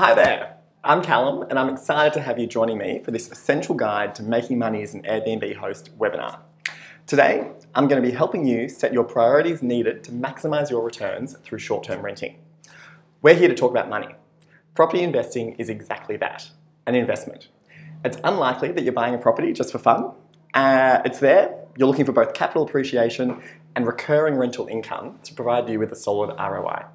Hi there, I'm Callum and I'm excited to have you joining me for this essential guide to making money as an Airbnb host webinar. Today, I'm going to be helping you set your priorities needed to maximise your returns through short-term renting. We're here to talk about money. Property investing is exactly that, an investment. It's unlikely that you're buying a property just for fun. It's there, you're looking for both capital appreciation and recurring rental income to provide you with a solid ROI.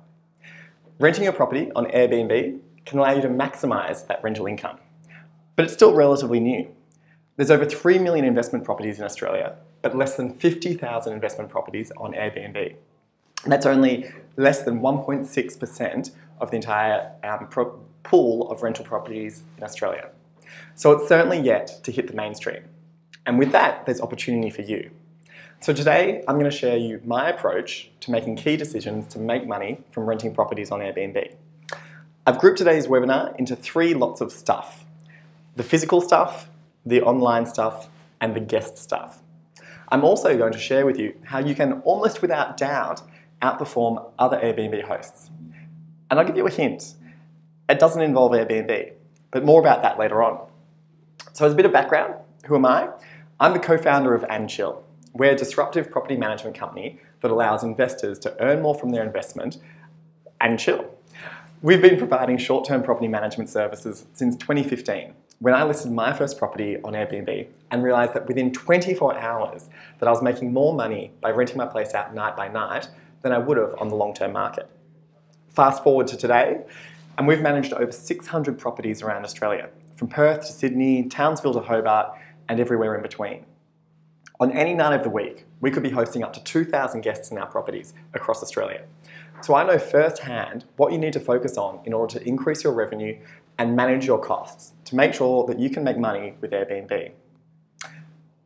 Renting a property on Airbnb can allow you to maximise that rental income, but it's still relatively new. There's over 3 million investment properties in Australia, but less than 50,000 investment properties on Airbnb. And that's only less than 1.6% of the entire pool of rental properties in Australia. So it's certainly yet to hit the mainstream. And with that, there's opportunity for you. So today, I'm going to share you my approach to making key decisions to make money from renting properties on Airbnb. I've grouped today's webinar into 3 lots of stuff: the physical stuff, the online stuff, and the guest stuff. I'm also going to share with you how you can almost without doubt outperform other Airbnb hosts. And I'll give you a hint. It doesn't involve Airbnb, but more about that later on. So as a bit of background, who am I? I'm the co-founder of &Chill. We're a disruptive property management company that allows investors to earn more from their investment and chill. We've been providing short-term property management services since 2015, when I listed my first property on Airbnb and realised that within 24 hours that I was making more money by renting my place out night by night than I would have on the long-term market. Fast forward to today, and we've managed over 600 properties around Australia, from Perth to Sydney, Townsville to Hobart, and everywhere in between. On any night of the week, we could be hosting up to 2,000 guests in our properties across Australia. So I know firsthand what you need to focus on in order to increase your revenue and manage your costs to make sure that you can make money with Airbnb.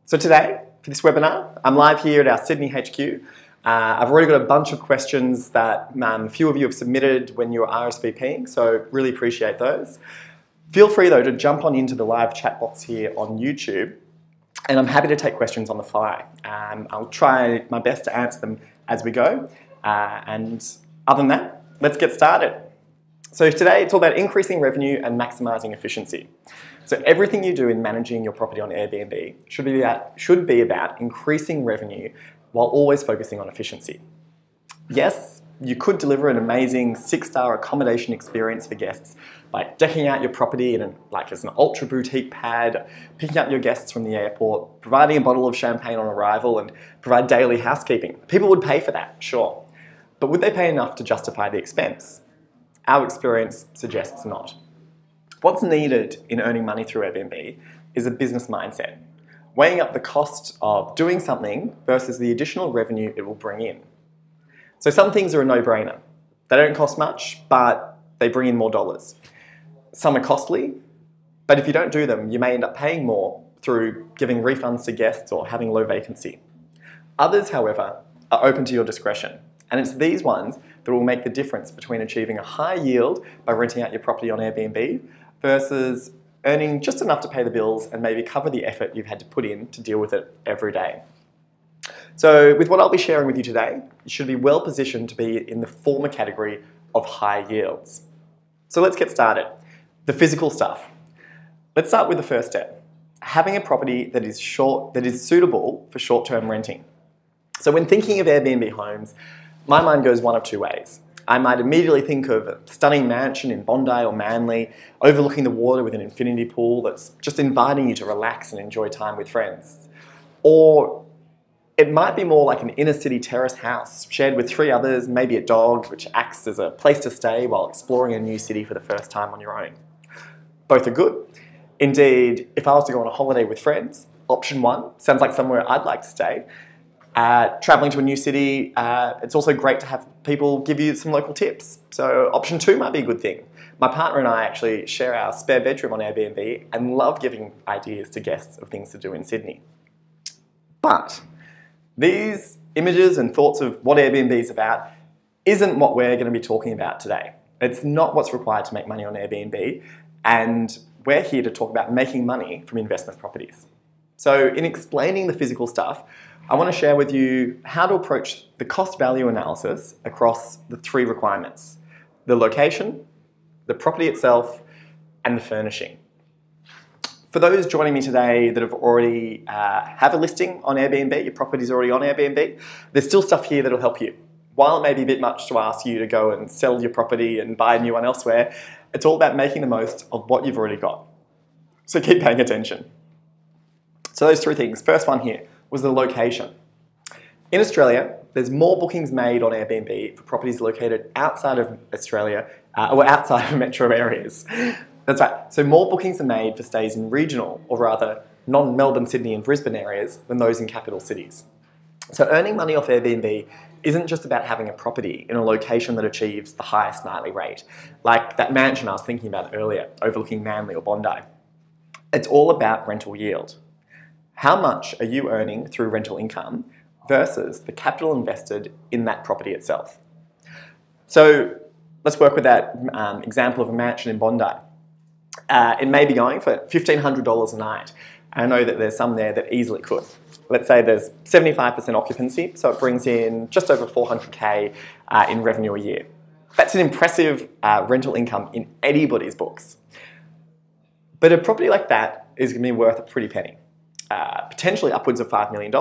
So today, for this webinar, I'm live here at our Sydney HQ. I've already got a bunch of questions that a few of you have submitted when you were RSVPing, so really appreciate those. Feel free though to jump on into the live chat box here on YouTube, and I'm happy to take questions on the fly. I'll try my best to answer them as we go. And other than that, let's get started. So today it's all about increasing revenue and maximising efficiency. So everything you do in managing your property on Airbnb should be about increasing revenue while always focusing on efficiency. Yes, you could deliver an amazing 6-star accommodation experience for guests by decking out your property as an ultra boutique pad, picking up your guests from the airport, providing a bottle of champagne on arrival, and provide daily housekeeping. People would pay for that, sure. But would they pay enough to justify the expense? Our experience suggests not. What's needed in earning money through Airbnb is a business mindset, weighing up the cost of doing something versus the additional revenue it will bring in. So some things are a no-brainer. They don't cost much, but they bring in more dollars. Some are costly, but if you don't do them, you may end up paying more through giving refunds to guests or having low vacancy. Others, however, are open to your discretion. And it's these ones that will make the difference between achieving a high yield by renting out your property on Airbnb versus earning just enough to pay the bills and maybe cover the effort you've had to put in to deal with it every day. So with what I'll be sharing with you today, you should be well positioned to be in the former category of high yields. So let's get started. The physical stuff. Let's start with the first step. Having a property that is suitable for short-term renting. So when thinking of Airbnb homes, my mind goes one of 2 ways. I might immediately think of a stunning mansion in Bondi or Manly, overlooking the water with an infinity pool that's just inviting you to relax and enjoy time with friends. Or it might be more like an inner city terrace house, shared with 3 others, maybe a dog, which acts as a place to stay while exploring a new city for the first time on your own. Both are good. Indeed, if I was to go on a holiday with friends, option 1 sounds like somewhere I'd like to stay. Traveling to a new city, it's also great to have people give you some local tips. So option 2 might be a good thing. My partner and I actually share our spare bedroom on Airbnb and love giving ideas to guests of things to do in Sydney. But these images and thoughts of what Airbnb is about isn't what we're going to be talking about today. It's not what's required to make money on Airbnb, and we're here to talk about making money from investment properties. So in explaining the physical stuff, I want to share with you how to approach the cost-value analysis across the 3 requirements: the location, the property itself, and the furnishing. For those joining me today that have already have a listing on Airbnb, your property's already on Airbnb, there's still stuff here that'll help you. While it may be a bit much to ask you to go and sell your property and buy a new one elsewhere, it's all about making the most of what you've already got. So keep paying attention. So those three things. First one here was the location. In Australia, there's more bookings made on Airbnb for properties located outside of Australia or outside of metro areas. That's right. So more bookings are made for stays in regional, or rather non-Melbourne, Sydney and Brisbane areas than those in capital cities. So earning money off Airbnb isn't just about having a property in a location that achieves the highest nightly rate, like that mansion I was thinking about earlier, overlooking Manly or Bondi. It's all about rental yield. How much are you earning through rental income versus the capital invested in that property itself? So let's work with that example of a mansion in Bondi. It may be going for $1,500 a night. I know that there's some there that easily could. Let's say there's 75% occupancy, so it brings in just over $400K in revenue a year. That's an impressive rental income in anybody's books. But a property like that is going to be worth a pretty penny, potentially upwards of $5 million.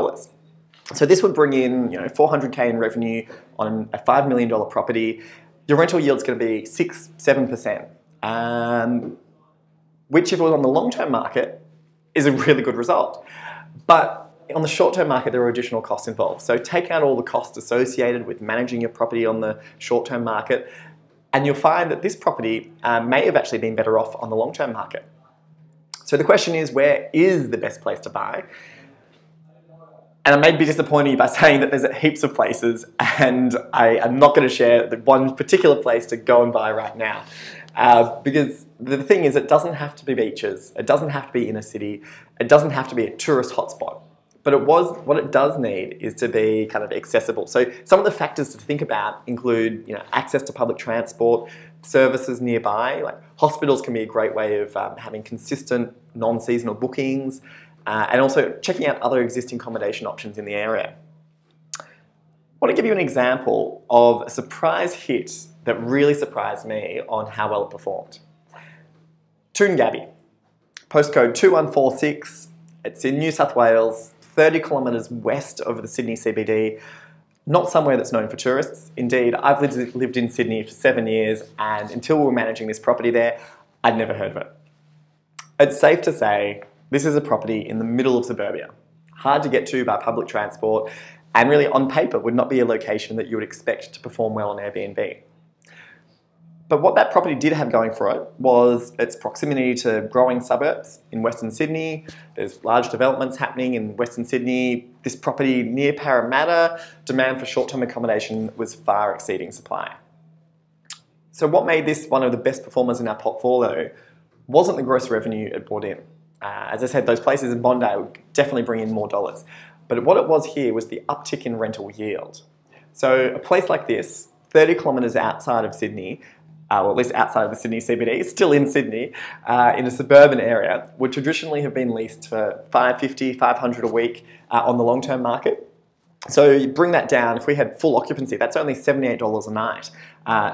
So this would bring in, $400K in revenue on a $5 million property. Your rental yield's going to be 6-7%, which if it was on the long-term market is a really good result. But on the short-term market, there are additional costs involved. So take out all the costs associated with managing your property on the short-term market, and you'll find that this property may have actually been better off on the long-term market. So the question is, where is the best place to buy? And I may be disappointing you by saying that there's heaps of places, and I am not going to share the one particular place to go and buy right now. Because the thing is, it doesn't have to be beaches, it doesn't have to be inner city, it doesn't have to be a tourist hotspot. But what it does need is to be kind of accessible. So some of the factors to think about include access to public transport, services nearby, like hospitals can be a great way of having consistent non-seasonal bookings, and also checking out other existing accommodation options in the area. I want to give you an example of a surprise hit that really surprised me on how well it performed. Toongabbie, postcode 2146, it's in New South Wales, 30 kilometres west of the Sydney CBD, not somewhere that's known for tourists. Indeed, I've lived in Sydney for 7 years, and until we were managing this property there, I'd never heard of it. It's safe to say this is a property in the middle of suburbia, hard to get to by public transport, and really on paper would not be a location that you would expect to perform well on Airbnb. But what that property did have going for it was its proximity to growing suburbs in Western Sydney. There's large developments happening in Western Sydney. This property near Parramatta, demand for short-term accommodation was far exceeding supply. So what made this one of the best performers in our portfolio wasn't the gross revenue it brought in. As I said, those places in Bondi would definitely bring in more dollars. But what it was here was the uptick in rental yield. So a place like this, 30 kilometres outside of Sydney, or at least outside of the Sydney CBD, still in Sydney, in a suburban area, would traditionally have been leased for $550, $500 a week on the long-term market. So you bring that down, if we had full occupancy, that's only $78 a night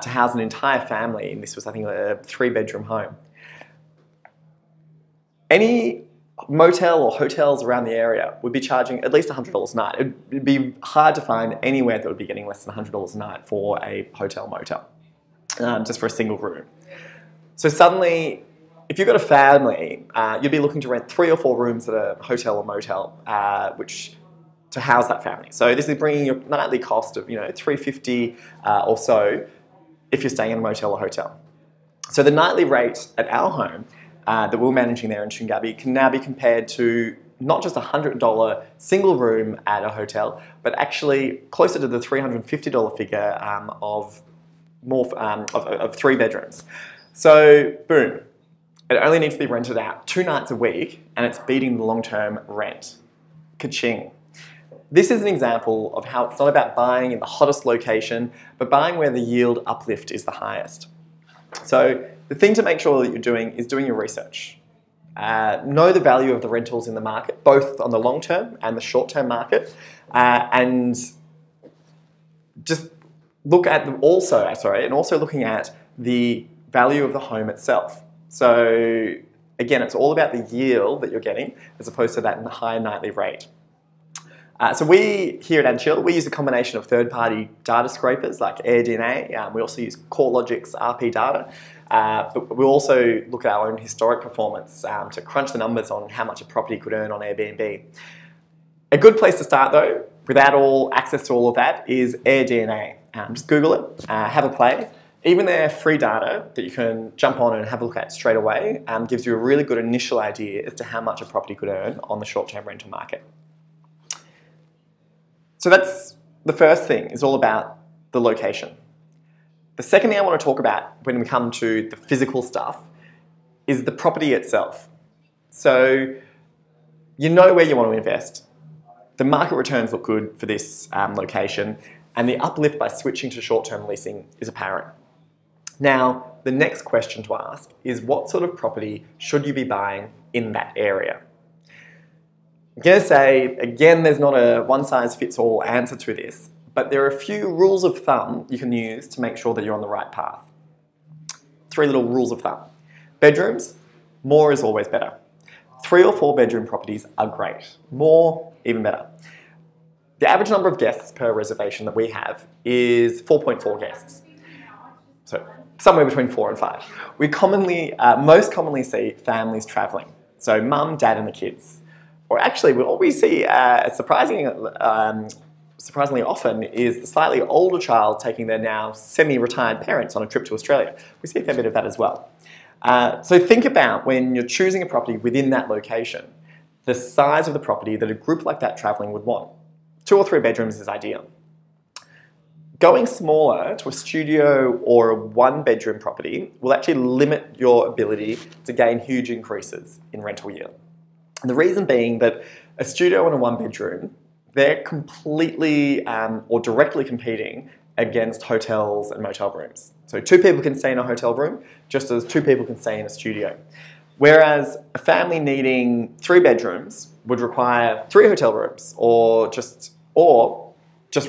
to house an entire family, and this was, I think, a 3-bedroom home. Any motel or hotels around the area would be charging at least $100 a night. It'd be hard to find anywhere that would be getting less than $100 a night for a hotel motel. Just for a single room. So suddenly, if you've got a family, you'd be looking to rent 3 or 4 rooms at a hotel or motel, to house that family. So this is bringing your nightly cost of $350 or so if you're staying in a motel or hotel. So the nightly rate at our home that we're managing there in Toongabbie can now be compared to not just a $100 single room at a hotel, but actually closer to the $350 figure of 3 bedrooms. So boom, it only needs to be rented out 2 nights a week and it's beating the long-term rent. Ka-ching. This is an example of how it's not about buying in the hottest location, but buying where the yield uplift is the highest. So the thing to make sure that you're doing is doing your research. Know the value of the rentals in the market, both on the long-term and the short-term market, and just look at them also looking at the value of the home itself. So again, it's all about the yield that you're getting as opposed to that high nightly rate. So we, here at AdChill, we use a combination of third-party data scrapers like AirDNA. We also use CoreLogic's RP data. But we also look at our own historic performance to crunch the numbers on how much a property could earn on Airbnb. A good place to start though, without all access to all of that, is AirDNA. Just Google it, have a play. Even their free data that you can jump on and have a look at straight away gives you a really good initial idea as to how much a property could earn on the short-term rental market. So that's the first thing, is all about the location. The second thing I want to talk about when we come to the physical stuff is the property itself. So you know where you want to invest. The market returns look good for this location, and the uplift by switching to short-term leasing is apparent. Now, the next question to ask is, what sort of property should you be buying in that area? I'm going to say, again, there's not a one-size-fits-all answer to this, but there are a few rules of thumb you can use to make sure that you're on the right path. 3 little rules of thumb. Bedrooms, more is always better. 3 or 4 bedroom properties are great. More, even better. The average number of guests per reservation that we have is 4.4 guests. So somewhere between 4 and 5. We most commonly see families travelling. So mum, dad and the kids. Or actually, what we see surprisingly often is the slightly older child taking their now semi-retired parents on a trip to Australia. We see a fair bit of that as well. So think about when you're choosing a property within that location, the size of the property that a group like that travelling would want. 2 or 3 bedrooms is ideal. Going smaller to a studio or a 1-bedroom property will actually limit your ability to gain huge increases in rental yield. And the reason being that a studio and a 1-bedroom, they're completely or directly competing against hotels and motel rooms. So 2 people can stay in a hotel room just as 2 people can stay in a studio. Whereas a family needing 3 bedrooms would require 3 hotel rooms or just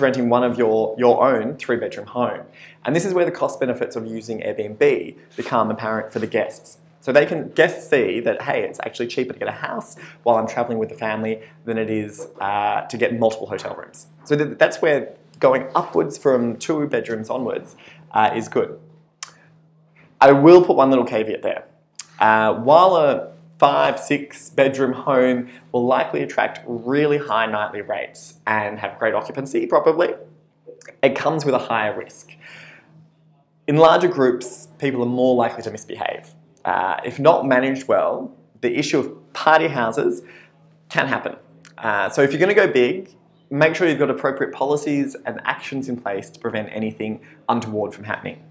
renting one of your own 3-bedroom home. And this is where the cost benefits of using Airbnb become apparent for the guests. So guests see that, hey, it's actually cheaper to get a house while I'm traveling with the family than it is to get multiple hotel rooms. So that's where going upwards from 2 bedrooms onwards is good. I will put one little caveat there. While a 5-6 bedroom home will likely attract really high nightly rates and have great occupancy probably, it comes with a higher risk. In larger groups, people are more likely to misbehave. If not managed well, the issue of party houses can happen. So if you're going to go big, make sure you've got appropriate policies and actions in place to prevent anything untoward from happening.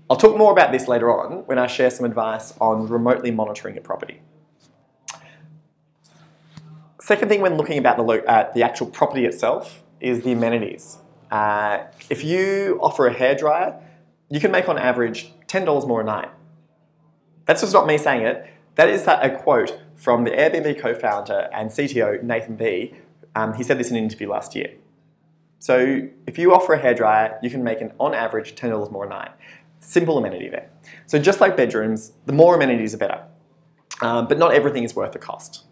I'll talk more about this later on when I share some advice on remotely monitoring your property. Second thing when looking about the actual property itself is the amenities. If you offer a hairdryer, you can make on average $10 more a night. That's just not me saying it. That is a quote from the Airbnb co-founder and CTO, Nathan B. He said this in an interview last year. So if you offer a hairdryer, you can make on average $10 more a night. Simple amenity there. So just like bedrooms, the more amenities the better. But not everything is worth the cost.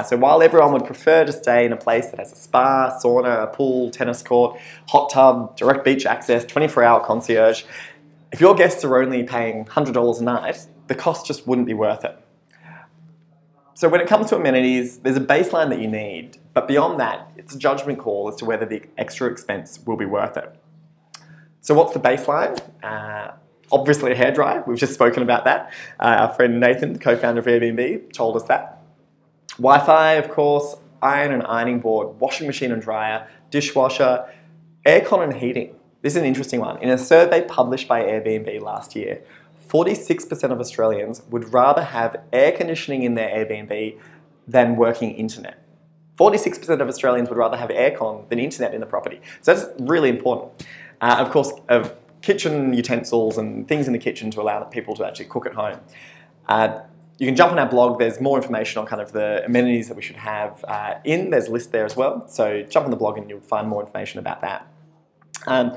So while everyone would prefer to stay in a place that has a spa, sauna, a pool, tennis court, hot tub, direct beach access, 24-hour concierge, if your guests are only paying $100 a night, the cost just wouldn't be worth it. So when it comes to amenities, there's a baseline that you need, but beyond that, it's a judgment call as to whether the extra expense will be worth it. So what's the baseline? Obviously a hairdryer, we've just spoken about that. Our friend Nathan, the co-founder of Airbnb, told us that. Wi-Fi, of course, iron and ironing board, washing machine and dryer, dishwasher, aircon and heating. This is an interesting one. In a survey published by Airbnb last year, 46% of Australians would rather have air conditioning in their Airbnb than working internet. 46% of Australians would rather have aircon than internet in the property. So that's really important. Of course, kitchen utensils and things in the kitchen to allow people to actually cook at home. You can jump on our blog. There's more information on kind of the amenities that we should have there's a list there as well. So jump on the blog and you'll find more information about that. And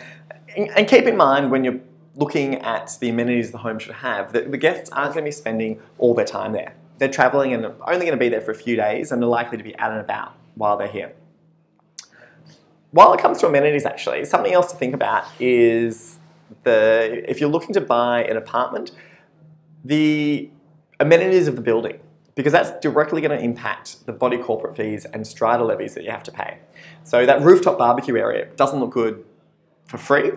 keep in mind when you're looking at the amenities the home should have, the guests aren't going to be spending all their time there. They're travelling and only going to be there for a few days and are likely to be out and about while they're here. While it comes to amenities, actually, something else to think about is if you're looking to buy an apartment, the amenities of the building, because that's directly going to impact the body corporate fees and strata levies that you have to pay. So that rooftop barbecue area doesn't look good for free.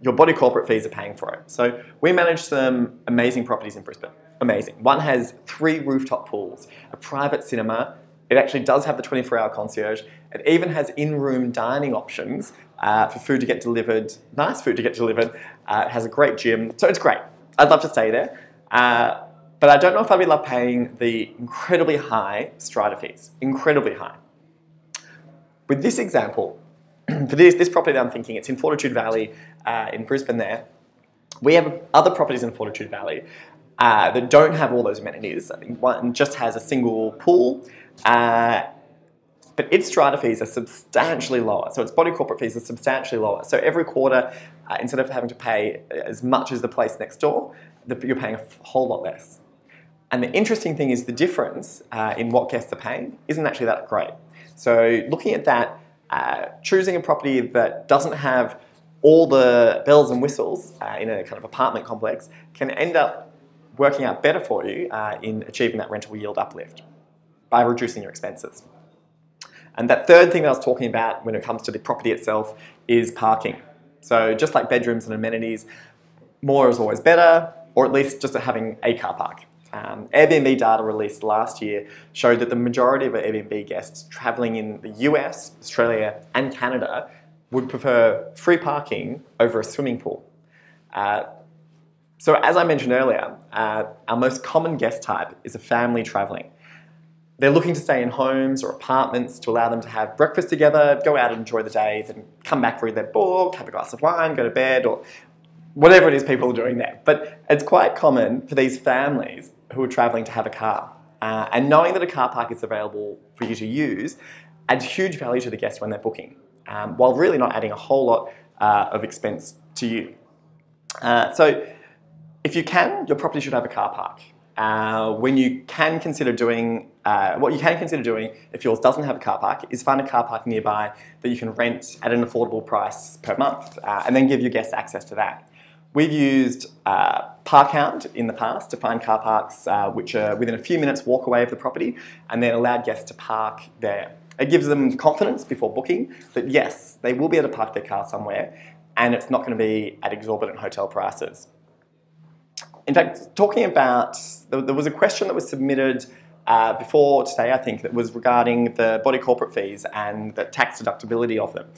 Your body corporate fees are paying for it. So we manage some amazing properties in Brisbane. Amazing. One has 3 rooftop pools, a private cinema. It actually does have the 24-hour concierge. It even has in-room dining options for food to get delivered, nice food to get delivered. It has a great gym, so it's great. I'd love to stay there. But I don't know if I'd love paying the incredibly high strata fees, incredibly high. With this example, for this property that I'm thinking, it's in Fortitude Valley in Brisbane there. We have other properties in Fortitude Valley that don't have all those amenities. I think one just has a single pool, but its strata fees are substantially lower. So its body corporate fees are substantially lower. So every quarter, instead of having to pay as much as the place next door, you're paying a whole lot less. And the interesting thing is the difference in what guests are paying isn't actually that great. So looking at that, choosing a property that doesn't have all the bells and whistles in a kind of apartment complex can end up working out better for you in achieving that rental yield uplift by reducing your expenses. And that third thing that I was talking about when it comes to the property itself is parking. So just like bedrooms and amenities, more is always better, or at least just having a car park. Airbnb data released last year showed that the majority of Airbnb guests travelling in the US, Australia and Canada would prefer free parking over a swimming pool. So as I mentioned earlier, our most common guest type is a family travelling. They're looking to stay in homes or apartments to allow them to have breakfast together, go out and enjoy the day, then come back, read their book, have a glass of wine, go to bed, or whatever it is people are doing there. But it's quite common for these families who are travelling to have a car. And knowing that a car park is available for you to use adds huge value to the guest when they're booking, while really not adding a whole lot of expense to you. So if you can, your property should have a car park. What you can consider doing if yours doesn't have a car park is find a car park nearby that you can rent at an affordable price per month and then give your guests access to that. We've used Parkhound in the past to find car parks which are within a few minutes walk away of the property and then allowed guests to park there. It gives them confidence before booking that yes, they will be able to park their car somewhere and it's not going to be at exorbitant hotel prices. In fact, talking about, there was a question that was submitted before today, I think, that was regarding the body corporate fees and the tax deductibility of them.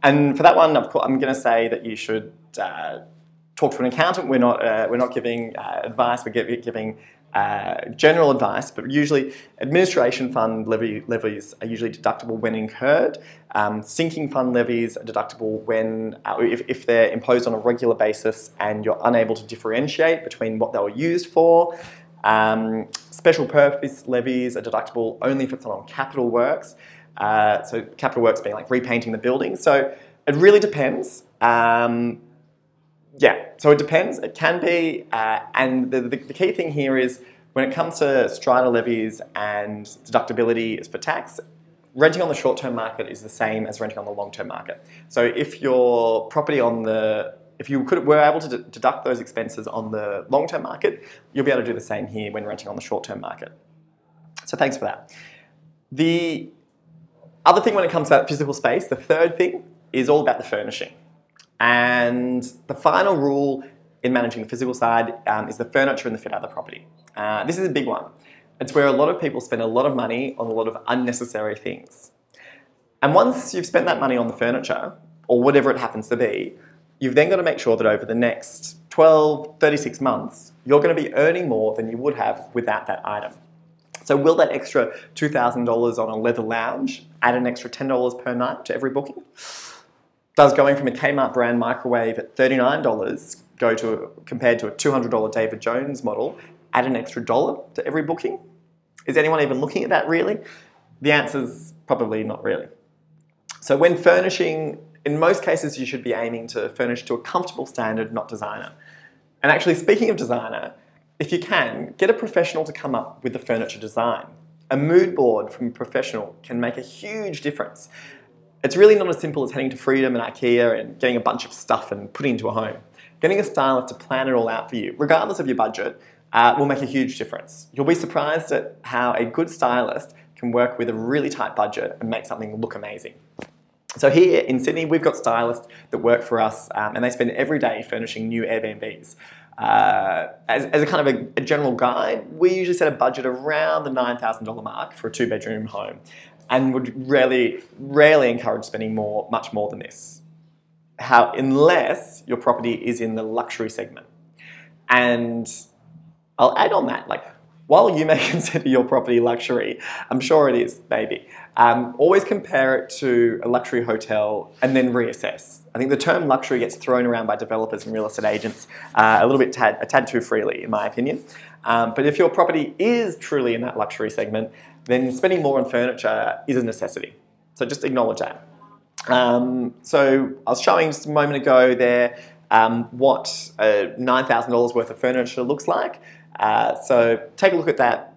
And for that one, of course, I'm going to say that you should talk to an accountant. We're not giving advice. We're giving general advice. But usually, administration fund levies are usually deductible when incurred. Sinking fund levies are deductible when if they're imposed on a regular basis and you're unable to differentiate between what they were used for. Special purpose levies are deductible only if it's on capital works. So capital works being like repainting the building. So it really depends. So it depends. It can be. And the key thing here is when it comes to strata levies and deductibility is for tax, renting on the short-term market is the same as renting on the long-term market. So if your property if you were able to deduct those expenses on the long-term market, you'll be able to do the same here when renting on the short-term market. So thanks for that. The other thing when it comes to that physical space, the third thing is all about the furnishing. And the final rule in managing the physical side is the furniture and the fit out of the property. This is a big one. It's where a lot of people spend a lot of money on a lot of unnecessary things. And once you've spent that money on the furniture, or whatever it happens to be, you've then got to make sure that over the next 12, 36 months, you're going to be earning more than you would have without that item. So will that extra $2,000 on a leather lounge add an extra $10 per night to every booking? Does going from a Kmart brand microwave at $39 compared to a $200 David Jones model add an extra $1 to every booking? Is anyone even looking at that really? The answer is probably not really. So when furnishing in most cases, you should be aiming to furnish to a comfortable standard, not designer. And actually, speaking of designer, if you can, get a professional to come up with the furniture design. A mood board from a professional can make a huge difference. It's really not as simple as heading to Freedom and IKEA and getting a bunch of stuff and putting it into a home. Getting a stylist to plan it all out for you, regardless of your budget, will make a huge difference. You'll be surprised at how a good stylist can work with a really tight budget and make something look amazing. So here in Sydney, we've got stylists that work for us and they spend every day furnishing new Airbnbs. As a kind of a general guide, we usually set a budget around the $9,000 mark for a 2-bedroom home and would rarely encourage spending much more than this. Unless your property is in the luxury segment. And I'll add on that, while you may consider your property luxury, I'm sure it is, maybe. Always compare it to a luxury hotel and then reassess. I think the term luxury gets thrown around by developers and real estate agents a tad too freely, in my opinion. But if your property is truly in that luxury segment, then spending more on furniture is a necessity. So just acknowledge that. So I was showing just a moment ago there what $9,000 worth of furniture looks like. So take a look at that.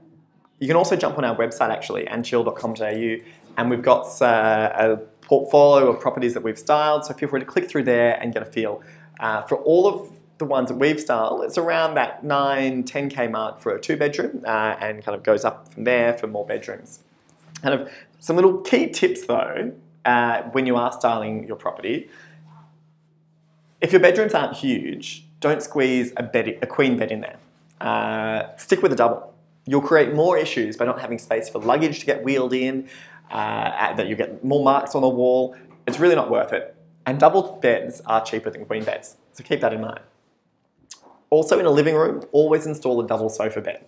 You can also jump on our website actually, anchill.com.au, and we've got a portfolio of properties that we've styled, so feel free to click through there and get a feel. For all of the ones that we've styled, it's around that 10K mark for a 2-bedroom and kind of goes up from there for more bedrooms. Kind of some little key tips though, when you are styling your property. If your bedrooms aren't huge, don't squeeze a queen bed in there. Stick with a double. You'll create more issues by not having space for luggage to get wheeled in, that you get more marks on the wall. It's really not worth it. And double beds are cheaper than queen beds, so keep that in mind. Also in a living room, always install a double sofa bed.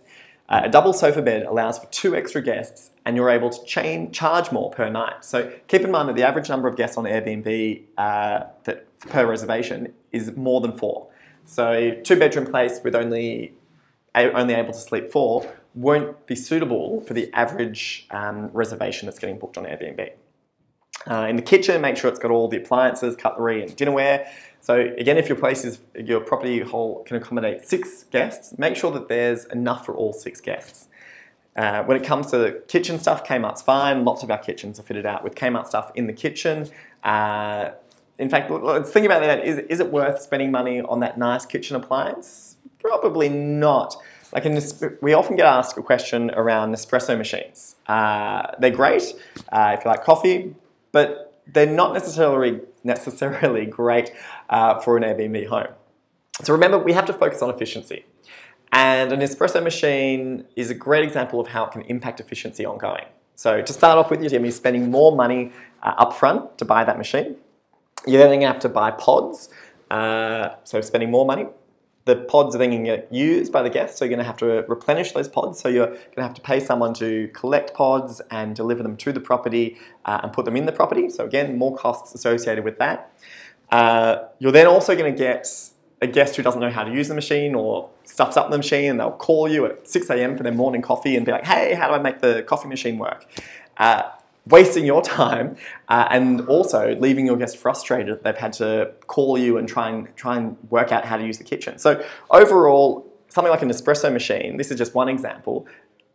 A double sofa bed allows for 2 extra guests and you're able to charge more per night. So keep in mind that the average number of guests on Airbnb per reservation is more than 4. So a 2-bedroom place with only able to sleep 4 won't be suitable for the average reservation that's getting booked on Airbnb. In the kitchen, make sure it's got all the appliances, cutlery and dinnerware. So again, if your property hall can accommodate 6 guests, make sure that there's enough for all 6 guests. When it comes to kitchen stuff, Kmart's fine. Lots of our kitchens are fitted out with Kmart stuff in the kitchen. In fact, let's think about that. Is it worth spending money on that nice kitchen appliance? Probably not. We often get asked a question around Nespresso machines. They're great if you like coffee, but they're not necessarily great for an Airbnb home. So remember, we have to focus on efficiency. And an espresso machine is a great example of how it can impact efficiency ongoing. So to start off with, you're going to be spending more money up front to buy that machine. You're then going to have to buy pods, so spending more money. The pods are then going to get used by the guests, so you're going to have to replenish those pods. So you're going to have to pay someone to collect pods and deliver them to the property and put them in the property. So again, more costs associated with that. You're then also going to get a guest who doesn't know how to use the machine or stuffs up the machine, and they'll call you at 6 a.m. for their morning coffee and be like, hey, how do I make the coffee machine work? Wasting your time and also leaving your guests frustrated that they've had to call you and try and work out how to use the kitchen. So overall, something like an espresso machine, this is just one example,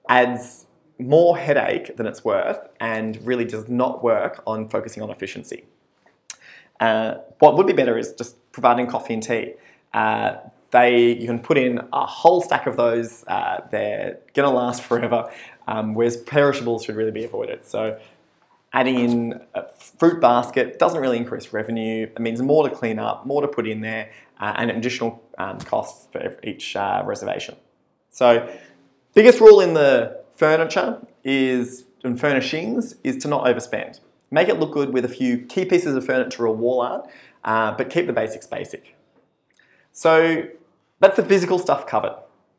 adds more headache than it's worth and really does not work on focusing on efficiency. What would be better is just providing coffee and tea. You can put in a whole stack of those. They're going to last forever, whereas perishables should really be avoided. So adding in a fruit basket doesn't really increase revenue. It means more to clean up, more to put in there, and additional costs for each reservation. So biggest rule in the furniture and furnishings is to not overspend. Make it look good with a few key pieces of furniture or wall art, but keep the basics basic. So that's the physical stuff covered.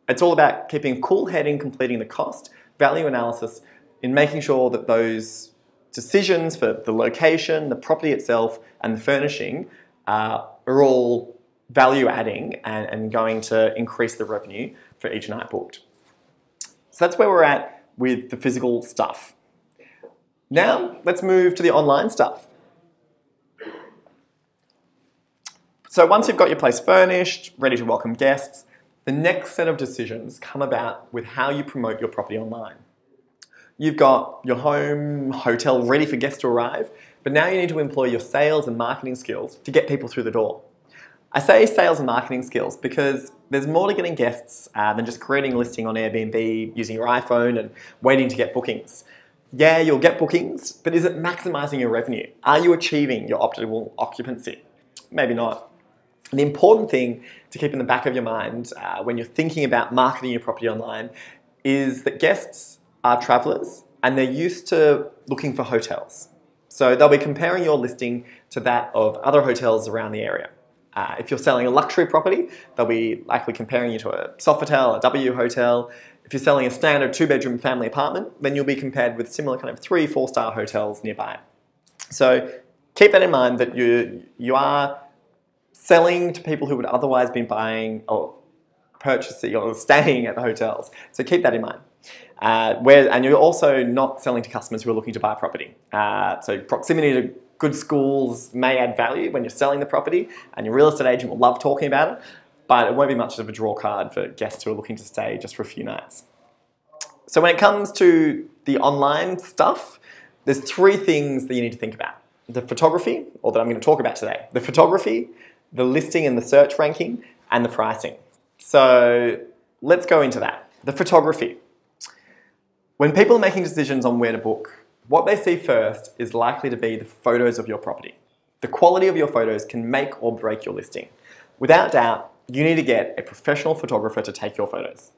It's all about keeping a cool head in completing the cost, value analysis, in making sure that those decisions for the location, the property itself, and the furnishing are all value adding and going to increase the revenue for each night booked. So that's where we're at with the physical stuff. Now, let's move to the online stuff. So once you've got your place furnished, ready to welcome guests, the next set of decisions come about with how you promote your property online. You've got your home, hotel ready for guests to arrive, but now you need to employ your sales and marketing skills to get people through the door. I say sales and marketing skills because there's more to getting guests than just creating a listing on Airbnb using your iPhone and waiting to get bookings. Yeah, you'll get bookings, but is it maximizing your revenue? Are you achieving your optimal occupancy? Maybe not. The important thing to keep in the back of your mind when you're thinking about marketing your property online is that guests are travelers and they're used to looking for hotels. So they'll be comparing your listing to that of other hotels around the area. If you're selling a luxury property, they'll be likely comparing you to a Sofitel, a W hotel. If you're selling a standard 2-bedroom family apartment, then you'll be compared with similar kind of 3- or 4-star hotels nearby. So keep that in mind that you are selling to people who would otherwise be buying or purchasing or staying at the hotels. So keep that in mind. And you're also not selling to customers who are looking to buy a property. So proximity to good schools may add value when you're selling the property, and your real estate agent will love talking about it, but it won't be much of a draw card for guests who are looking to stay just for a few nights. So when it comes to the online stuff, there's 3 things that you need to think about. The photography, or that I'm going to talk about today. The photography, the listing and the search ranking, and the pricing. So let's go into that. The photography. When people are making decisions on where to book, what they see first is likely to be the photos of your property. The quality of your photos can make or break your listing. Without doubt, you need to get a professional photographer to take your photos.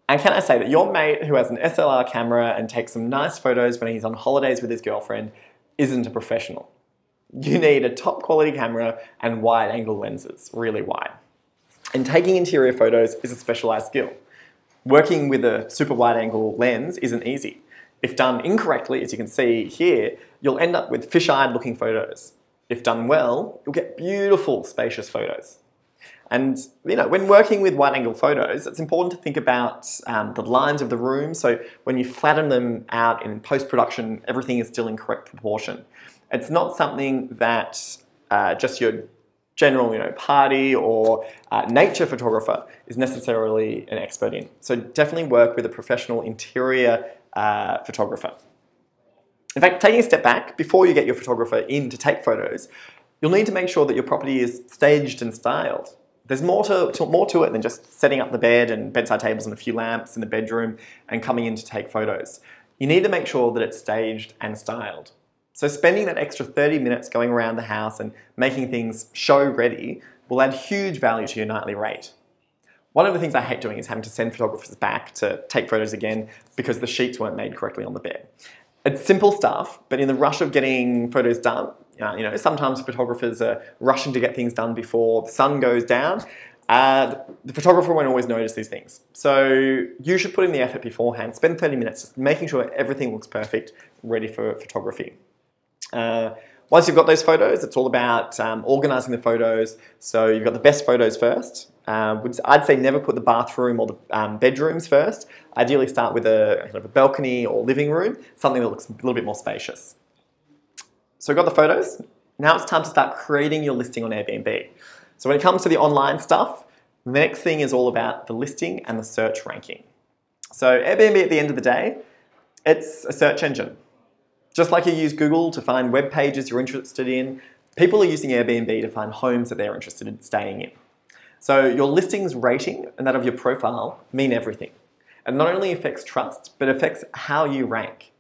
And can I say that your mate who has an SLR camera and takes some nice photos when he's on holidays with his girlfriend isn't a professional. You need a top quality camera and wide angle lenses, really wide. And taking interior photos is a specialized skill. Working with a super wide angle lens isn't easy. If done incorrectly, as you can see here, you'll end up with fish-eyed looking photos. If done well, you'll get beautiful, spacious photos. And when working with wide-angle photos, it's important to think about the lines of the room. So when you flatten them out in post-production, everything is still in correct proportion. It's not something that just your general party or nature photographer is necessarily an expert in. So definitely work with a professional interior photographer. In fact, taking a step back, before you get your photographer in to take photos, you'll need to make sure that your property is staged and styled. There's more to it than just setting up the bed and bedside tables and a few lamps in the bedroom and coming in to take photos. You need to make sure that it's staged and styled. So spending that extra 30 minutes going around the house and making things show ready will add huge value to your nightly rate. One of the things I hate doing is having to send photographers back to take photos again because the sheets weren't made correctly on the bed. It's simple stuff, but in the rush of getting photos done, sometimes photographers are rushing to get things done before the sun goes down. The photographer won't always notice these things. So you should put in the effort beforehand, spend 30 minutes just making sure everything looks perfect, ready for photography. Once you've got those photos, it's all about organising the photos. So you've got the best photos first. I'd say never put the bathroom or the bedrooms first. Ideally start with a balcony or living room, something that looks a little bit more spacious. So we've got the photos. Now it's time to start creating your listing on Airbnb. So when it comes to the online stuff, the next thing is all about the listing and the search ranking. So Airbnb at the end of the day, it's a search engine. Just like you use Google to find web pages you're interested in, people are using Airbnb to find homes that they're interested in staying in. So your listings rating and that of your profile mean everything. It not only affects trust, but affects how you rank.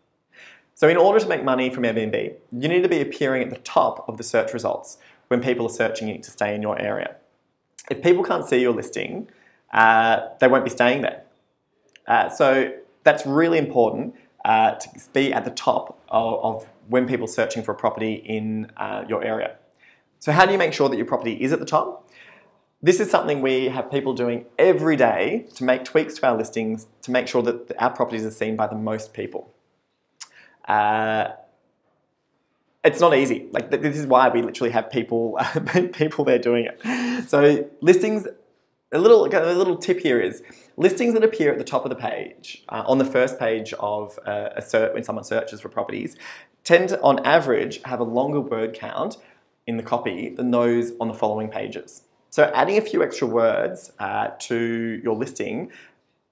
So in order to make money from Airbnb, you need to be appearing at the top of the search results when people are searching to stay in your area. If people can't see your listing, they won't be staying there. So that's really important to be at the top of when people are searching for a property in your area. So how do you make sure that your property is at the top? This is something we have people doing every day to make tweaks to our listings to make sure that our properties are seen by the most people. It's not easy. This is why we literally have people there doing it. So listings, a little tip here is listings that appear at the top of the page, on the first page of a search when someone searches for properties, tend to, on average, have a longer word count in the copy than those on the following pages. So adding a few extra words to your listing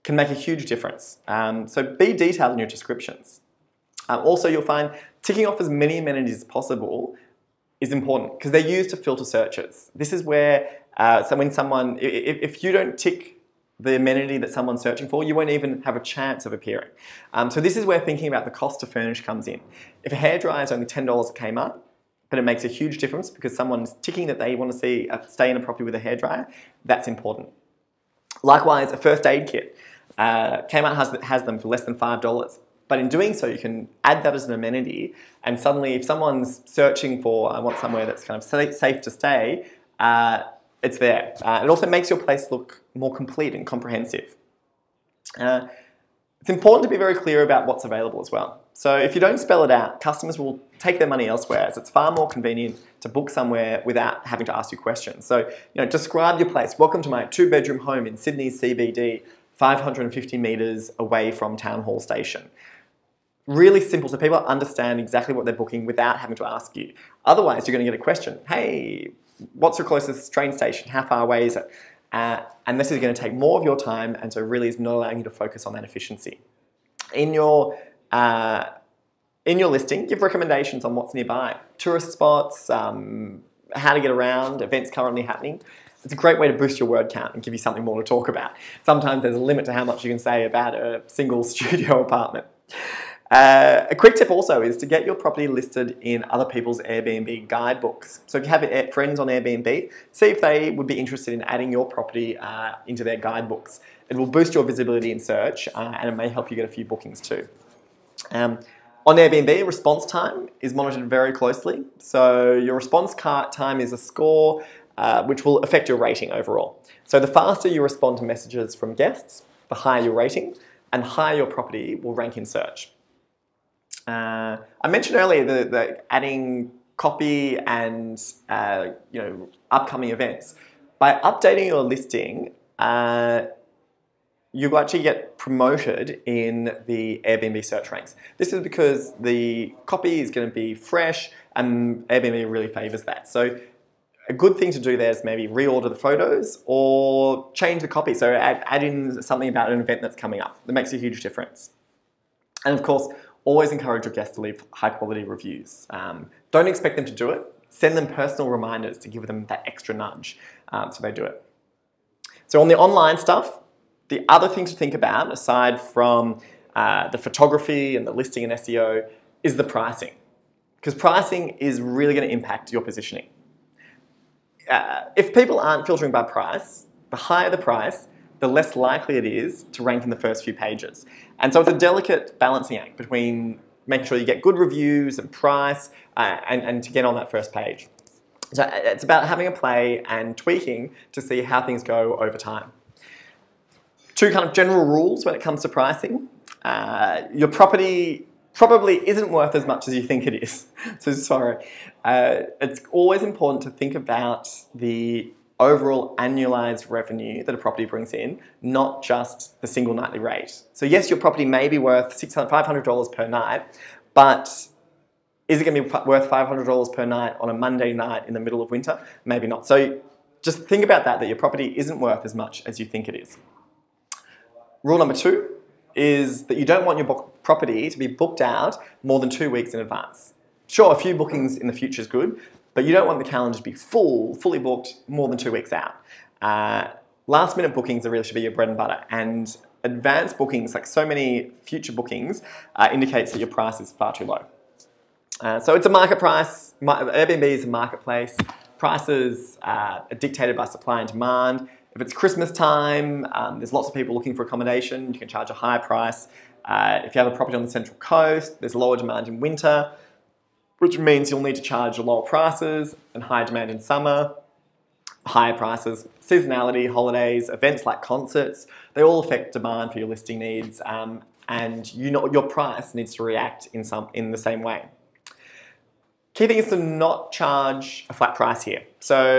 can make a huge difference. So be detailed in your descriptions. Also, you'll find ticking off as many amenities as possible is important because they're used to filter searches. This is where, so when someone, if you don't tick the amenity that someone's searching for, you won't even have a chance of appearing. So this is where thinking about the cost to furnish comes in. If a hairdryer is only $10 at Kmart, but it makes a huge difference because someone's ticking that they want to see stay in a property with a hairdryer, that's important. Likewise, a first aid kit. Kmart has them for less than $5. But in doing so, you can add that as an amenity, and suddenly if someone's searching for, I want somewhere that's kind of safe to stay, it's there. It also makes your place look more complete and comprehensive. It's important to be very clear about what's available as well. So if you don't spell it out, customers will take their money elsewhere, as it's far more convenient to book somewhere without having to ask you questions. So, describe your place. Welcome to my 2-bedroom home in Sydney's CBD, 550 metres away from Town Hall Station. Really simple, so people understand exactly what they're booking without having to ask you. Otherwise, you're going to get a question. Hey, what's your closest train station? How far away is it? And this is going to take more of your time, and so really is not allowing you to focus on that efficiency. In your listing, give recommendations on what's nearby. Tourist spots, how to get around, events currently happening. It's a great way to boost your word count and give you something more to talk about. Sometimes there's a limit to how much you can say about a single studio apartment. A quick tip also is to get your property listed in other people's Airbnb guidebooks. So if you have friends on Airbnb, see if they would be interested in adding your property into their guidebooks. It will boost your visibility in search and it may help you get a few bookings too. On Airbnb, response time is monitored very closely. So your response time is a score which will affect your rating overall. So the faster you respond to messages from guests, the higher your rating, and the higher your property will rank in search. I mentioned earlier the adding copy and upcoming events. By updating your listing, you actually get promoted in the Airbnb search ranks. This is because the copy is going to be fresh and Airbnb really favours that. So a good thing to do there is maybe reorder the photos or change the copy. So add in something about an event that's coming up. That makes a huge difference. And of course, always encourage your guests to leave high quality reviews. Don't expect them to do it. Send them personal reminders to give them that extra nudge so they do it. So on the online stuff, the other thing to think about, aside from the photography and the listing and SEO, is the pricing. Because pricing is really going to impact your positioning. If people aren't filtering by price, the higher the price, the less likely it is to rank in the first few pages. And so it's a delicate balancing act between making sure you get good reviews and price and to get on that first page. So it's about having a play and tweaking to see how things go over time. Two kind of general rules when it comes to pricing. Your property probably isn't worth as much as you think it is. So sorry. It's always important to think about the overall annualized revenue that a property brings in, not just the single nightly rate. So yes, your property may be worth $500 per night, but is it going to be worth $500 per night on a Monday night in the middle of winter? Maybe not. So just think about that your property isn't worth as much as you think it is. Rule number 2 is that you don't want your property to be booked out more than 2 weeks in advance. Sure, a few bookings in the future is good, but you don't want the calendar to be fully booked more than 2 weeks out. Last minute bookings really should be your bread and butter, and advanced bookings, like so many future bookings, indicates that your price is far too low. So it's a market price. Airbnb is a marketplace. Prices are dictated by supply and demand. If it's Christmas time, there's lots of people looking for accommodation, you can charge a higher price. If you have a property on the Central Coast, there's lower demand in winter, which means you'll need to charge lower prices and higher demand in summer. Higher prices, seasonality, holidays, events like concerts, they all affect demand for your listing needs, and your price needs to react in the same way. Key thing is to not charge a flat price here. So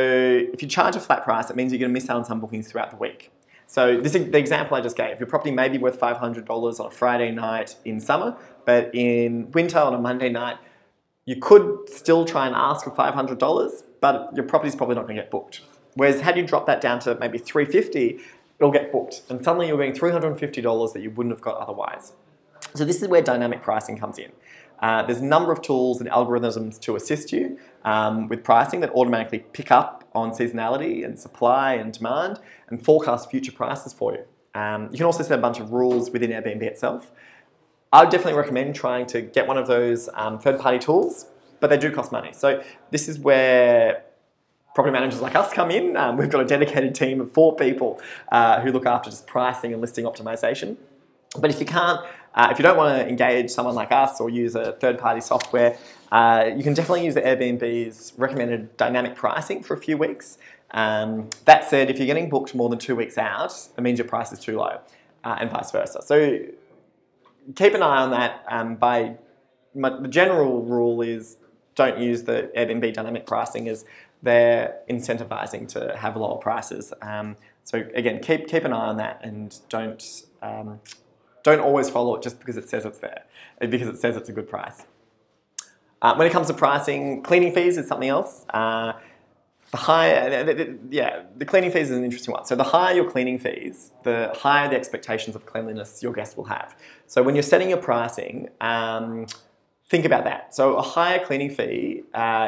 if you charge a flat price, it means you're going to miss out on some bookings throughout the week. So this is the example I just gave. Your property may be worth $500 on a Friday night in summer, but in winter on a Monday night, You could still try and ask for $500, but your property's probably not going to get booked. Whereas had you drop that down to maybe $350, it'll get booked. And suddenly you're getting $350 that you wouldn't have got otherwise. So this is where dynamic pricing comes in. There's a number of tools and algorithms to assist you with pricing that automatically pick up on seasonality and supply and demand and forecast future prices for you. You can also set a bunch of rules within Airbnb itself. I would definitely recommend trying to get one of those third-party tools, but they do cost money. So this is where property managers like us come in. We've got a dedicated team of 4 people who look after just pricing and listing optimization. But if you can't, if you don't want to engage someone like us or use a third-party software, you can definitely use the Airbnb's recommended dynamic pricing for a few weeks. That said, if you're getting booked more than 2 weeks out, it means your price is too low, and vice versa. So keep an eye on that. The general rule is don't use the Airbnb dynamic pricing as they're incentivizing to have lower prices. So again, keep an eye on that and don't always follow it just because it says it's there, because it says it's a good price. When it comes to pricing, cleaning fees is something else. The cleaning fees is an interesting one. So the higher your cleaning fees, the higher the expectations of cleanliness your guests will have. So when you're setting your pricing, think about that. So a higher cleaning fee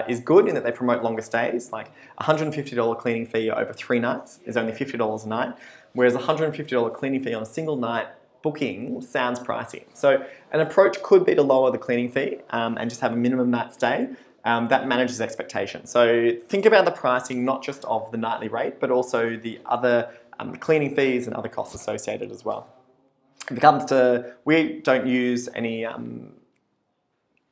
is good in that they promote longer stays. Like a $150 cleaning fee over 3 nights is only $50 a night, whereas a $150 cleaning fee on a single night booking sounds pricey. So an approach could be to lower the cleaning fee and just have a minimum night stay. That manages expectations. So think about the pricing not just of the nightly rate, but also the other cleaning fees and other costs associated as well. If it comes to, we don't use any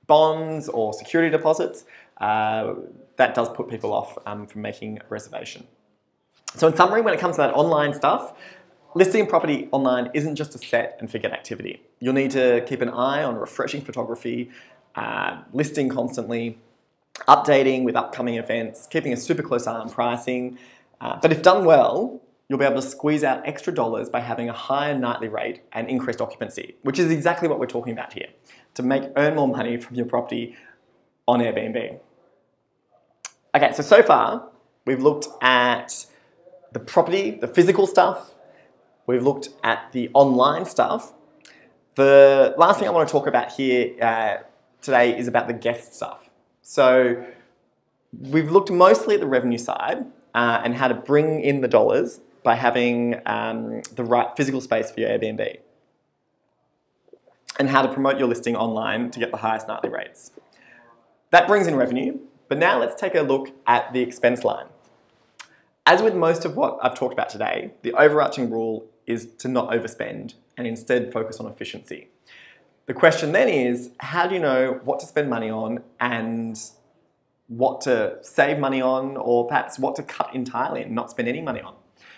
bonds or security deposits. That does put people off from making a reservation. So in summary, when it comes to that online stuff, listing a property online isn't just a set and forget activity. You'll need to keep an eye on refreshing photography, listing constantly, updating with upcoming events, keeping a super close eye on pricing. But if done well, you'll be able to squeeze out extra dollars by having a higher nightly rate and increased occupancy, which is exactly what we're talking about here, to earn more money from your property on Airbnb. Okay, so far, we've looked at the property, the physical stuff. We've looked at the online stuff. The last thing I want to talk about here today is about the guest stuff. So we've looked mostly at the revenue side and how to bring in the dollars by having the right physical space for your Airbnb and how to promote your listing online to get the highest nightly rates. That brings in revenue, but now let's take a look at the expense line. As with most of what I've talked about today, the overarching rule is to not overspend and instead focus on efficiency. The question then is, how do you know what to spend money on and what to save money on, or perhaps what to cut entirely and not spend any money on?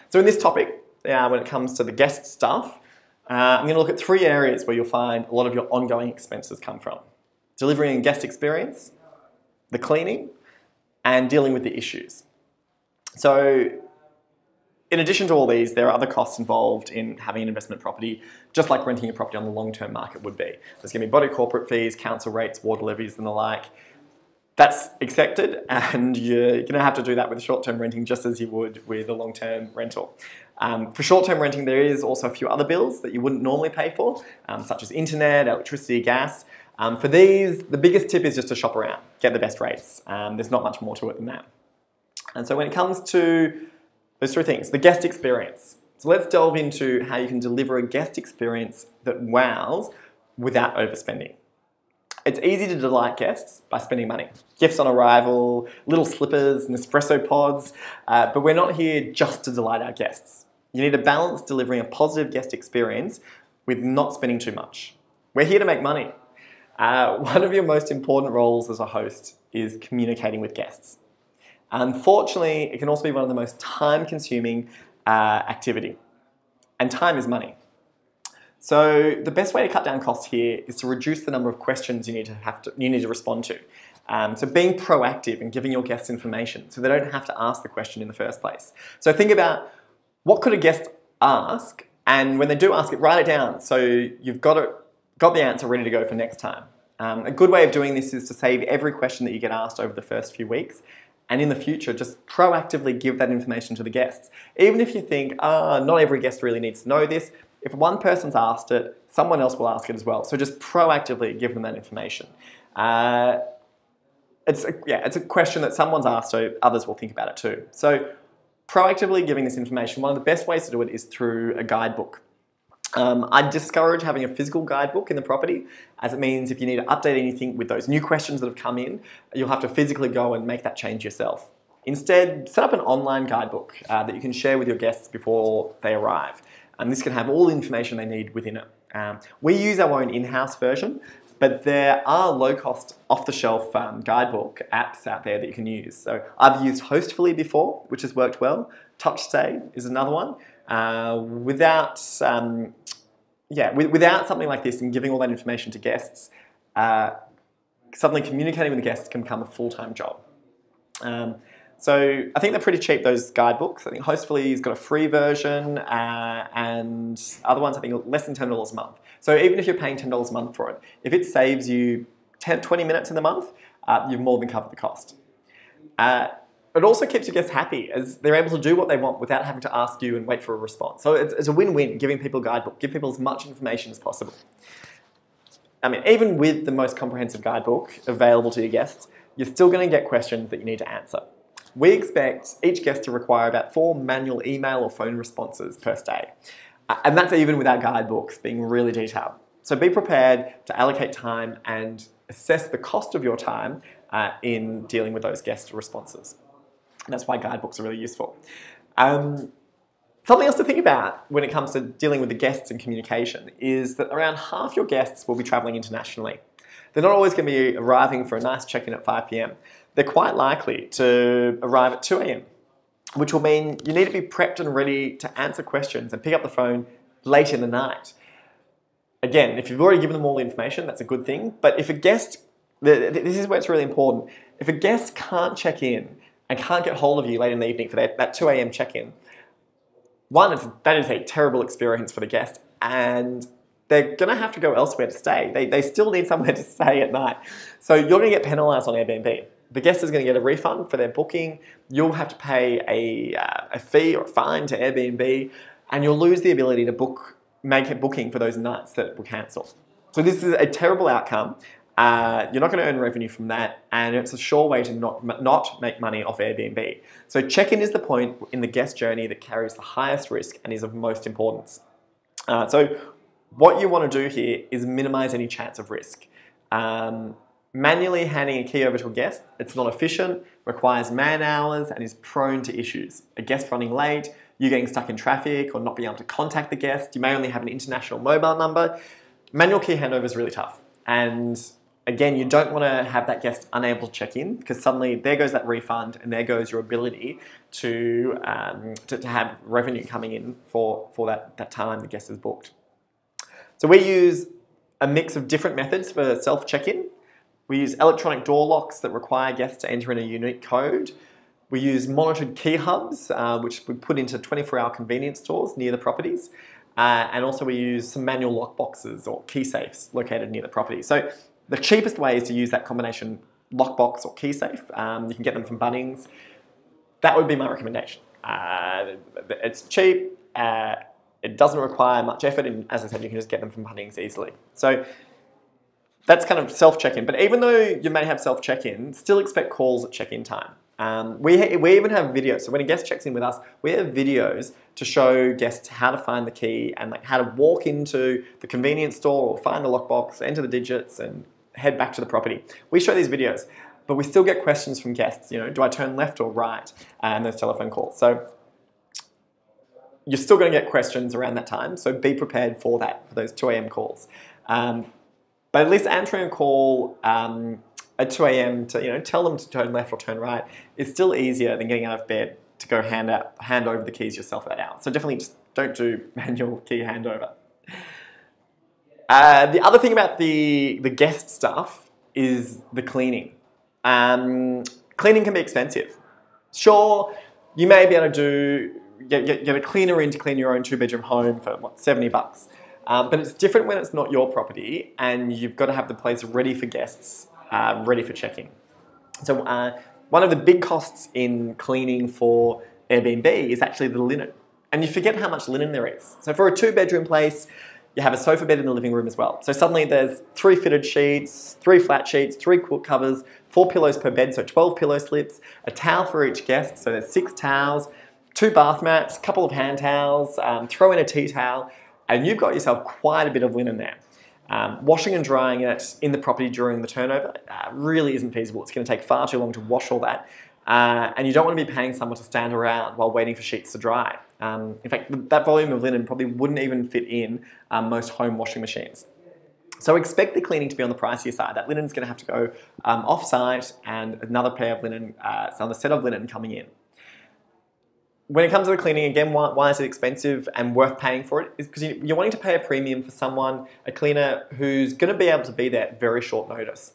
So in this topic, when it comes to the guest stuff, I'm going to look at 3 areas where you'll find a lot of your ongoing expenses come from: delivering a guest experience, the cleaning, and dealing with the issues. So in addition to all these, there are other costs involved in having an investment property, just like renting a property on the long-term market would be. There's going to be body corporate fees, council rates, water levies and the like. That's accepted, and you're going to have to do that with short-term renting just as you would with a long-term rental. For short-term renting, there is also a few other bills that you wouldn't normally pay for, such as internet, electricity, gas. For these, the biggest tip is just to shop around, get the best rates. There's not much more to it than that. And so when it comes to those 3 things, the guest experience. So let's delve into how you can deliver a guest experience that wows without overspending. It's easy to delight guests by spending money. Gifts on arrival, little slippers, Nespresso pods, but we're not here just to delight our guests. You need to balance delivering a positive guest experience with not spending too much. We're here to make money. One of your most important roles as a host is communicating with guests. Unfortunately, it can also be one of the most time-consuming activity, and time is money. So the best way to cut down costs here is to reduce the number of questions you need to respond to. So being proactive and giving your guests information so they don't have to ask the question in the first place. So think about, what could a guest ask, and when they do ask it, write it down so you've got the answer ready to go for next time. A good way of doing this is to save every question that you get asked over the first few weeks, and in the future, just proactively give that information to the guests. Even if you think, not every guest really needs to know this, if one person's asked it, someone else will ask it as well. So just proactively give them that information. It's a question that someone's asked, so others will think about it too. So proactively giving this information, one of the best ways to do it is through a guidebook. I discourage having a physical guidebook in the property, as it means if you need to update anything with those new questions that have come in, you'll have to physically go and make that change yourself. Instead, set up an online guidebook that you can share with your guests before they arrive. And this can have all the information they need within it. We use our own in-house version, but there are low-cost, off-the-shelf guidebook apps out there that you can use. So I've used Hostfully before, which has worked well. TouchStay is another one. Without something like this and giving all that information to guests, suddenly communicating with the guests can become a full-time job. So I think they're pretty cheap, those guidebooks. I think Hostfully's got a free version, and other ones I think less than $10 a month. So even if you're paying $10 a month for it, if it saves you 20 minutes in the month, you've more than covered the cost. It also keeps your guests happy, as they're able to do what they want without having to ask you and wait for a response. So it's a win-win, giving people a guidebook, give people as much information as possible. I mean, even with the most comprehensive guidebook available to your guests, you're still going to get questions that you need to answer. We expect each guest to require about 4 manual email or phone responses per stay. And that's even without guidebooks being really detailed. So be prepared to allocate time and assess the cost of your time in dealing with those guest responses. And that's why guidebooks are really useful. Something else to think about when it comes to dealing with the guests and communication is that around half your guests will be travelling internationally. They're not always going to be arriving for a nice check-in at 5 p.m. They're quite likely to arrive at 2 a.m, which will mean you need to be prepped and ready to answer questions and pick up the phone late in the night. Again, if you've already given them all the information, that's a good thing. But if a guest, this is where it's really important, if a guest can't check in and can't get hold of you late in the evening for that 2 a.m. check-in, that is a terrible experience for the guest, and they're going to have to go elsewhere to stay. They still need somewhere to stay at night. So you're going to get penalised on Airbnb. The guest is going to get a refund for their booking. You'll have to pay a fee or a fine to Airbnb, and you'll lose the ability to make a booking for those nights that will cancel. So this is a terrible outcome. You're not going to earn revenue from that, and it's a sure way to not make money off Airbnb. So check-in is the point in the guest journey that carries the highest risk and is of most importance. So what you want to do here is minimize any chance of risk. Manually handing a key over to a guest, it's not efficient, requires man hours, and is prone to issues. A guest running late, you getting stuck in traffic, or not being able to contact the guest. You may only have an international mobile number. Manual key handover is really tough. And again, you don't want to have that guest unable to check in, because suddenly there goes that refund and there goes your ability to have revenue coming in for that time the guest is booked. So we use a mix of different methods for self-check-in. We use electronic door locks that require guests to enter in a unique code. We use monitored key hubs, which we put into 24-hour convenience stores near the properties. And also we use some manual lock boxes or key safes located near the property. So the cheapest way is to use that combination lockbox or key safe. You can get them from Bunnings. That would be my recommendation. It's cheap. It doesn't require much effort, and as I said, you can just get them from Bunnings easily. So that's kind of self-check-in. But even though you may have self-check-in, still expect calls at check-in time. We even have videos. So when a guest checks in with us, we have videos to show guests how to find the key and how to walk into the convenience store or find the lockbox, enter the digits, and head back to the property. We show these videos, but we still get questions from guests. Do I turn left or right? And those telephone calls. So you're still going to get questions around that time. So be prepared for that, for those 2 a.m. calls. But at least answering a call at 2 a.m. to tell them to turn left or turn right is still easier than getting out of bed to go hand over the keys yourself at that hour. So definitely just don't do manual key handover. The other thing about the guest stuff is the cleaning. Cleaning can be expensive. Sure, you may be able to get a cleaner in to clean your own 2-bedroom home for $70. But it's different when it's not your property and you've got to have the place ready for guests, ready for check-in. So one of the big costs in cleaning for Airbnb is actually the linen. And you forget how much linen there is. So for a 2-bedroom place, you have a sofa bed in the living room as well. So suddenly there's 3 fitted sheets, 3 flat sheets, 3 quilt covers, 4 pillows per bed, so 12 pillow slips, a towel for each guest, so there's 6 towels, 2 bath mats, a couple of hand towels, throw in a tea towel, and you've got yourself quite a bit of linen there. Washing and drying it in the property during the turnover really isn't feasible. It's going to take far too long to wash all that. And you don't want to be paying someone to stand around while waiting for sheets to dry. In fact, that volume of linen probably wouldn't even fit in most home washing machines. So expect the cleaning to be on the pricier side. That linen's going to have to go off-site and another pair of linen, so another set of linen coming in. When it comes to the cleaning, again, why is it expensive and worth paying for it? Is because you're wanting to pay a premium for someone, a cleaner, who's going to be able to be there at very short notice.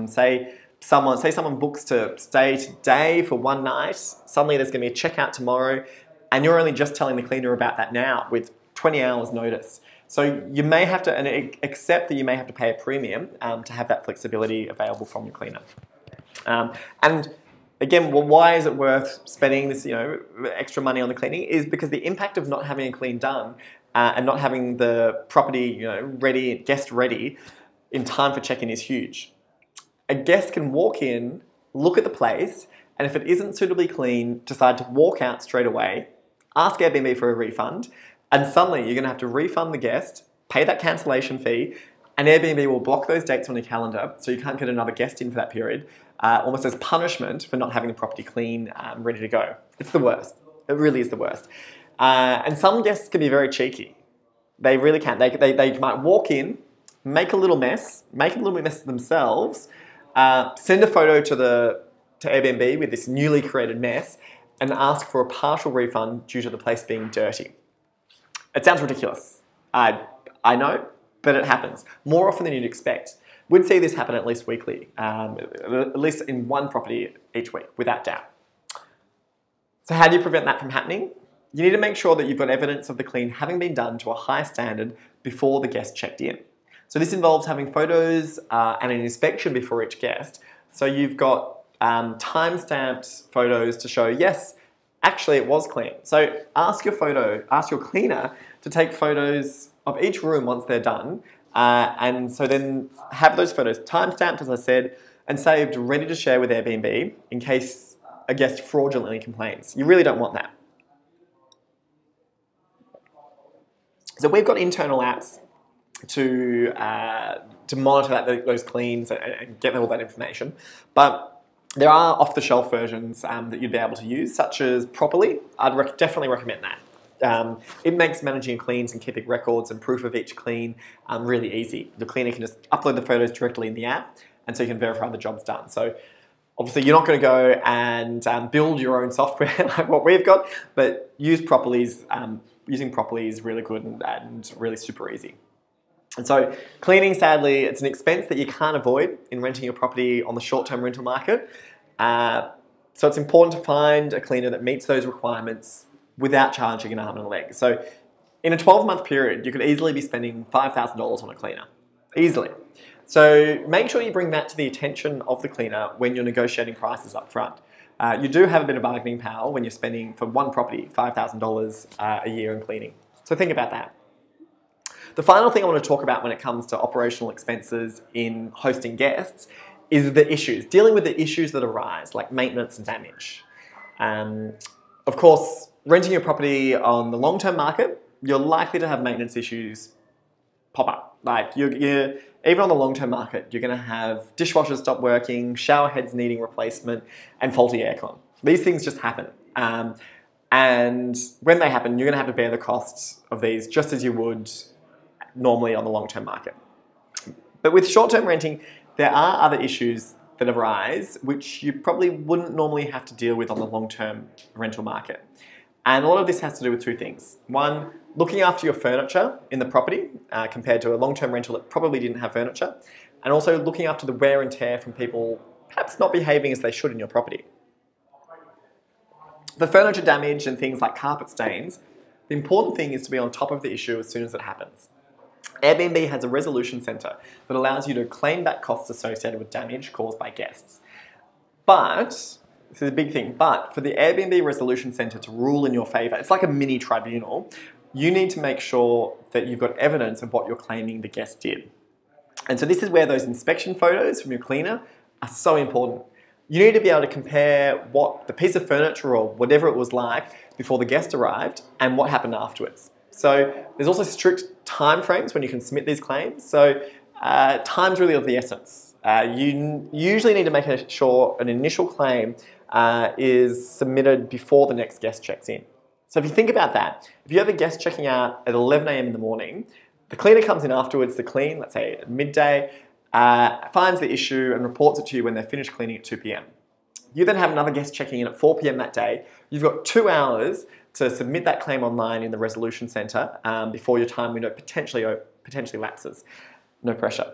Say someone books to stay today for one night, suddenly there's going to be a checkout tomorrow, and you're only just telling the cleaner about that now with 20 hours notice. So you may have to, and accept that you may have to pay a premium to have that flexibility available from your cleaner. And again, well, why is it worth spending this, extra money on the cleaning? Is because the impact of not having a clean done and not having the property, ready, guest ready in time for check-in is huge. A guest can walk in, look at the place, and if it isn't suitably clean, decide to walk out straight away, ask Airbnb for a refund, and suddenly you're going to have to refund the guest, pay that cancellation fee, and Airbnb will block those dates on your calendar so you can't get another guest in for that period, almost as punishment for not having the property clean, ready to go. It's the worst. It really is the worst. And some guests can be very cheeky. They really can. They might walk in, make a little mess themselves, send a photo to Airbnb with this newly created mess, and ask for a partial refund due to the place being dirty. It sounds ridiculous. I know, but it happens more often than you'd expect. We'd see this happen at least weekly, at least in one property each week, without doubt. So how do you prevent that from happening? You need to make sure that you've got evidence of the clean having been done to a high standard before the guest checked in. So this involves having photos and an inspection before each guest. So you've got time-stamped photos to show, yes, actually it was clean. So ask your cleaner to take photos of each room once they're done. And so then have those photos time-stamped, as I said, and saved, ready to share with Airbnb in case a guest fraudulently complains. You really don't want that. So we've got internal apps to monitor those cleans and get all that information. But there are off-the-shelf versions that you'd be able to use, such as Properly. I'd definitely recommend that. It makes managing cleans and keeping records and proof of each clean really easy. The cleaner can just upload the photos directly in the app, and so you can verify the job's done. So obviously you're not going to go and build your own software like what we've got, but using Properly is really good and really super easy. And so cleaning, sadly, it's an expense that you can't avoid in renting your property on the short-term rental market. So it's important to find a cleaner that meets those requirements without charging an arm and a leg. So in a 12-month period, you could easily be spending $5,000 on a cleaner. Easily. So make sure you bring that to the attention of the cleaner when you're negotiating prices up front. You do have a bit of bargaining power when you're spending for one property $5,000 a year in cleaning. So think about that. The final thing I want to talk about when it comes to operational expenses in hosting guests is the issues, dealing with the issues that arise, like maintenance and damage. Of course, renting your property on the long-term market, you're likely to have maintenance issues pop up. Like even on the long-term market, you're going to have dishwashers stop working, shower heads needing replacement, and faulty aircon. These things just happen. And when they happen, you're going to have to bear the costs of these just as you would normally on the long-term market. But with short-term renting, there are other issues that arise which you probably wouldn't normally have to deal with on the long-term rental market. And a lot of this has to do with two things. One, looking after your furniture in the property compared to a long-term rental that probably didn't have furniture, and also looking after the wear and tear from people perhaps not behaving as they should in your property. For furniture damage and things like carpet stains, the important thing is to be on top of the issue as soon as it happens. Airbnb has a resolution centre that allows you to claim back costs associated with damage caused by guests. But, this is a big thing, but for the Airbnb resolution centre to rule in your favour, it's like a mini tribunal, you need to make sure that you've got evidence of what you're claiming the guest did. And so this is where those inspection photos from your cleaner are so important. You need to be able to compare what the piece of furniture or whatever it was like before the guest arrived and what happened afterwards. So there's also strict time frames when you can submit these claims. So time's really of the essence. You usually need to make sure an initial claim is submitted before the next guest checks in. So if you think about that, if you have a guest checking out at 11 a.m. in the morning, the cleaner comes in afterwards to clean, let's say at midday, finds the issue and reports it to you when they're finished cleaning at 2 p.m. You then have another guest checking in at 4 p.m. that day. You've got 2 hours to submit that claim online in the resolution centre before your time window potentially lapses. No pressure.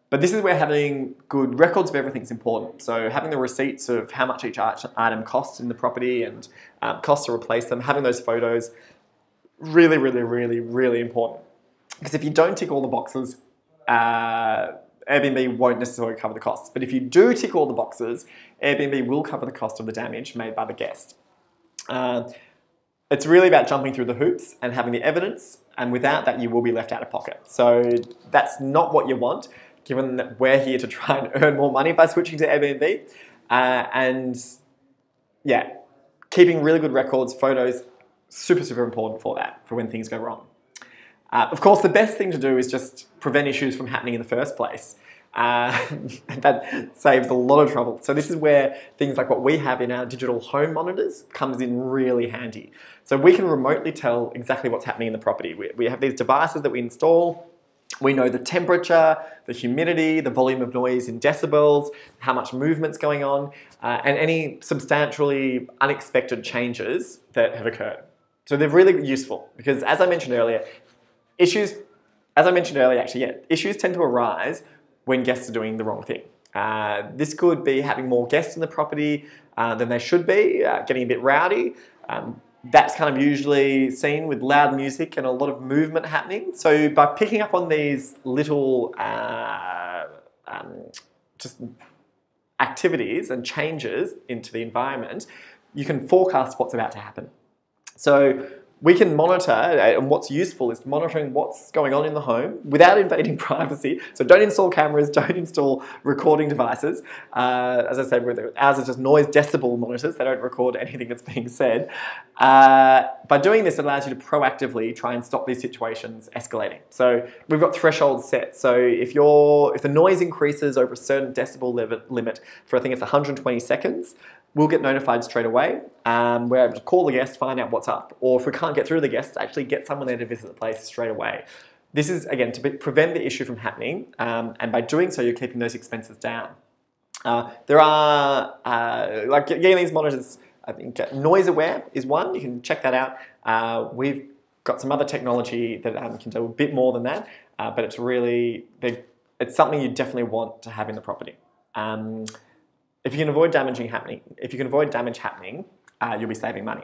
But this is where having good records of everything is important. So having the receipts of how much each item costs in the property and costs to replace them, having those photos, really, really, really, really important. Because if you don't tick all the boxes, Airbnb won't necessarily cover the costs. But if you do tick all the boxes, Airbnb will cover the cost of the damage made by the guest. It's really about jumping through the hoops and having the evidence, and without that you will be left out of pocket. So that's not what you want, given that we're here to try and earn more money by switching to Airbnb. And yeah, keeping really good records, photos, super, super important for that, for when things go wrong. Of course, the best thing to do is just prevent issues from happening in the first place. That saves a lot of trouble. So this is where things like what we have in our digital home monitors comes in really handy. So we can remotely tell exactly what's happening in the property. We have these devices that we install. We know the temperature, the humidity, the volume of noise in decibels, how much movement's going on, and any substantially unexpected changes that have occurred. So they're really useful because, as I mentioned earlier, issues tend to arise when guests are doing the wrong thing. This could be having more guests in the property than they should be, getting a bit rowdy. That's kind of usually seen with loud music and a lot of movement happening. So by picking up on these little just activities and changes into the environment, you can forecast what's about to happen. So we can monitor, and what's useful is monitoring what's going on in the home without invading privacy. So don't install cameras, don't install recording devices. As I said, ours are just noise decibel monitors. They don't record anything that's being said. By doing this, it allows you to proactively try and stop these situations escalating. So we've got thresholds set. So if the noise increases over a certain decibel limit for, I think it's 120 seconds, we'll get notified straight away. We're able to call the guest, find out what's up. Or if we can't get through the guest, actually get someone there to visit the place straight away. This is, again, to prevent the issue from happening. And by doing so, you're keeping those expenses down. There are, like getting these monitors, I think Noise Aware is one. You can check that out. We've got some other technology that can do a bit more than that. But it's really, it's something you definitely want to have in the property. If you can avoid damage happening, you'll be saving money.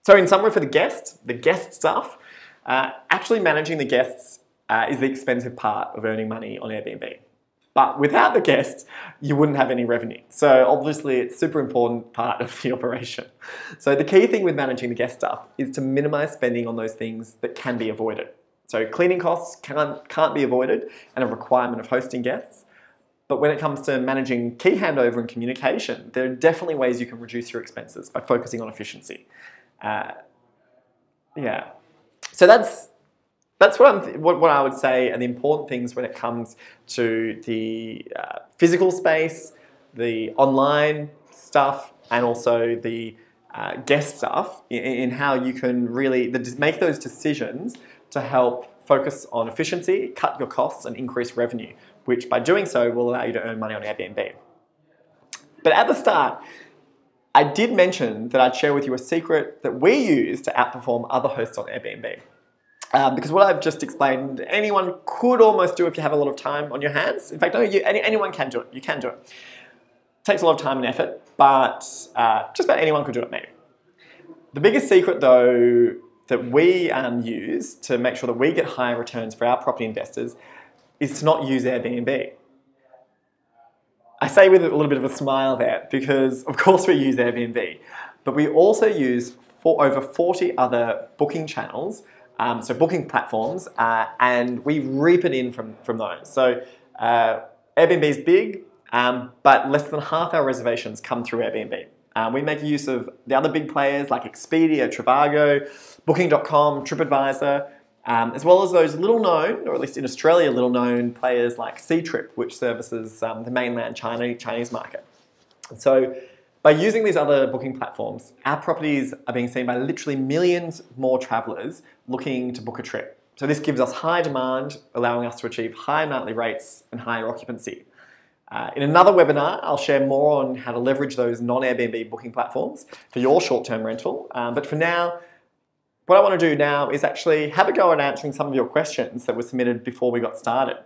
So in summary for the guest stuff, actually managing the guests is the expensive part of earning money on Airbnb. But without the guests, you wouldn't have any revenue. So obviously it's a super important part of the operation. So the key thing with managing the guest stuff is to minimize spending on those things that can be avoided. So cleaning costs can't be avoided and a requirement of hosting guests. But when it comes to managing key handover and communication, there are definitely ways you can reduce your expenses by focusing on efficiency. Yeah. So that's what I would say are the important things when it comes to the physical space, the online stuff, and also the guest stuff in how you can really make those decisions to help focus on efficiency, cut your costs, and increase revenue, which by doing so will allow you to earn money on Airbnb. But at the start, I did mention that I'd share with you a secret that we use to outperform other hosts on Airbnb. Because what I've just explained, anyone could almost do if you have a lot of time on your hands. In fact, anyone can do it. You can do it. It takes a lot of time and effort, but just about anyone could do it maybe. The biggest secret though that we use to make sure that we get higher returns for our property investors is to not use Airbnb. I say with a little bit of a smile there because, of course, we use Airbnb, but we also use over 40 other booking channels, so booking platforms, and we reap it in from those. So Airbnb is big, but less than half our reservations come through Airbnb. We make use of the other big players like Expedia, Trivago, Booking.com, TripAdvisor, as well as those little known, or at least in Australia, little known players like Ctrip, which services the mainland Chinese market. And so by using these other booking platforms, our properties are being seen by literally millions more travellers looking to book a trip. So this gives us high demand, allowing us to achieve high nightly rates and higher occupancy. In another webinar, I'll share more on how to leverage those non-Airbnb booking platforms for your short-term rental. But for now, what I want to do now is actually have a go at answering some of your questions that were submitted before we got started.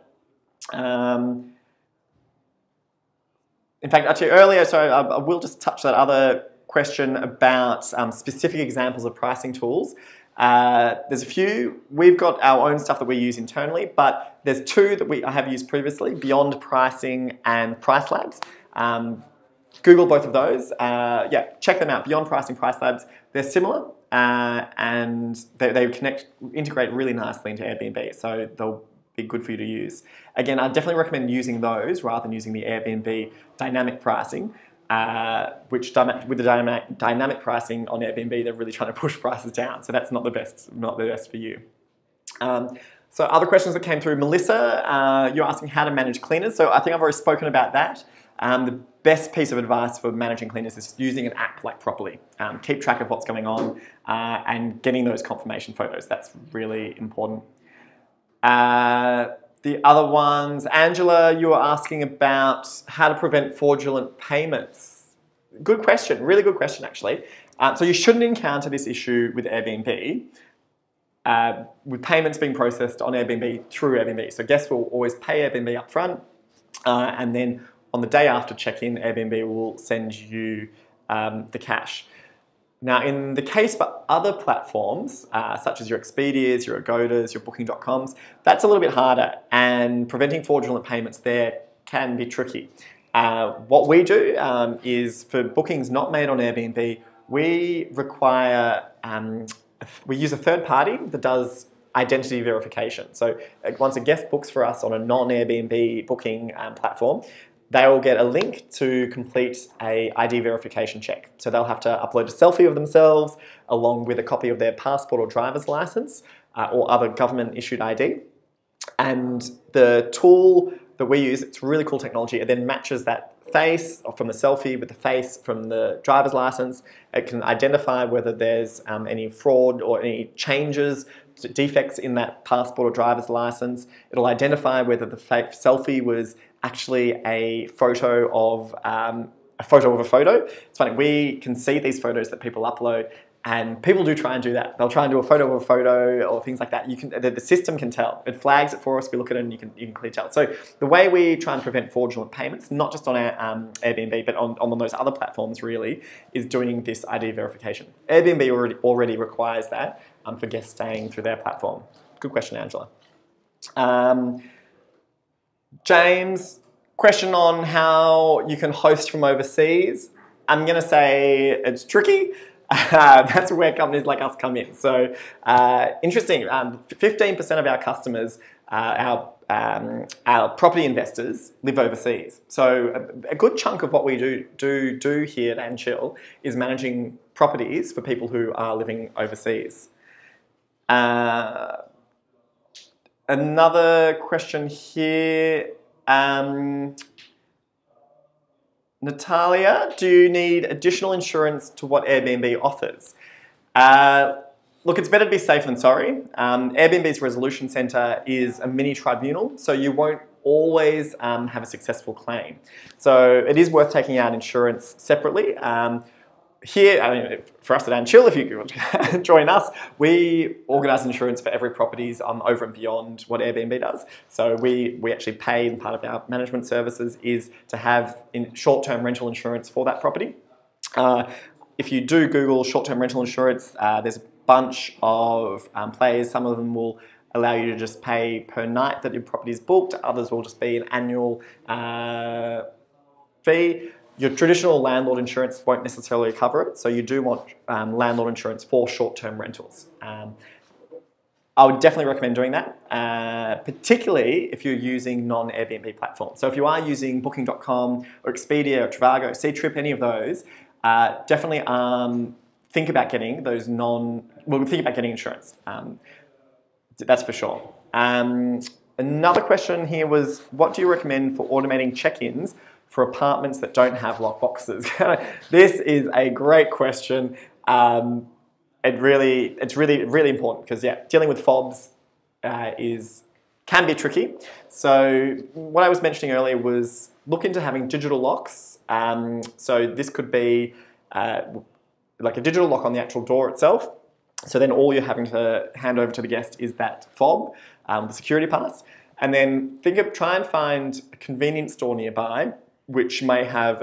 In fact, actually earlier, so I will just touch that other question about specific examples of pricing tools. There's a few. We've got our own stuff that we use internally, but there's two that I have used previously, Beyond Pricing and Price Labs. Google both of those. Yeah, check them out, Beyond Pricing, Price Labs. They're similar and they integrate really nicely into Airbnb, so they'll be good for you to use. Again, I definitely recommend using those rather than using the Airbnb dynamic pricing. Which with the dynamic pricing on Airbnb, they're really trying to push prices down. So that's not the best for you. So other questions that came through, Melissa, you're asking how to manage cleaners. So I think I've already spoken about that. The best piece of advice for managing cleaners is using an app like Properly. Keep track of what's going on and getting those confirmation photos. That's really important. The other ones, Angela, you were asking about how to prevent fraudulent payments. Good question, really good question actually. So you shouldn't encounter this issue with Airbnb, with payments being processed on Airbnb through Airbnb. So guests will always pay Airbnb up front, and then on the day after check-in, Airbnb will send you the cash. Now, in the case for other platforms, such as your Expedias, your Agodas, your Booking.coms, that's a little bit harder, and preventing fraudulent payments there can be tricky. What we do is for bookings not made on Airbnb, we require, we use a third party that does identity verification. So once a guest books for us on a non-Airbnb booking platform, they will get a link to complete a ID verification check. So they'll have to upload a selfie of themselves along with a copy of their passport or driver's license or other government issued ID. And the tool that we use, it's really cool technology, it then matches that face from the selfie with the face from the driver's license. It can identify whether there's any fraud or any changes, defects in that passport or driver's license. It'll identify whether the fake selfie was actually a photo of a photo. It's funny, we can see these photos that people upload, and people do try and do that. They'll try and do a photo of a photo or things like that. The system can tell. It flags it for us. We look at it and you can clearly tell. So the way we try and prevent fraudulent payments, not just on our Airbnb, but on those other platforms really, is doing this ID verification. Airbnb already requires that for guests staying through their platform. Good question, Angela. James, question on how you can host from overseas. I'm going to say it's tricky. That's where companies like us come in. So interesting, 15% of our customers, our property investors, live overseas. So a good chunk of what we do here at Anchill is managing properties for people who are living overseas. Another question here. Natalia, do you need additional insurance to what Airbnb offers? Look, it's better to be safe than sorry. Airbnb's resolution centre is a mini tribunal, so you won't always have a successful claim. So it is worth taking out insurance separately. Here, I mean, for us at Anchill, if you join us, we organise insurance for every properties over and beyond what Airbnb does. So we actually pay, and part of our management services is to have short-term rental insurance for that property. If you do Google short-term rental insurance, there's bunch of players. Some of them will allow you to just pay per night that your property is booked. Others will just be an annual fee. Your traditional landlord insurance won't necessarily cover it, so you do want landlord insurance for short-term rentals. I would definitely recommend doing that, particularly if you're using non-Airbnb platforms. So if you are using Booking.com or Expedia or Trivago, Ctrip, any of those, definitely think about getting those think about getting insurance. That's for sure. Another question here was, what do you recommend for automating check-ins for apartments that don't have lock boxes? This is a great question. It's really important because dealing with fobs can be tricky. So what I was mentioning earlier was look into having digital locks. So this could be like a digital lock on the actual door itself. So then all you're having to hand over to the guest is that fob, the security pass, and then try and find a convenience store nearby which may have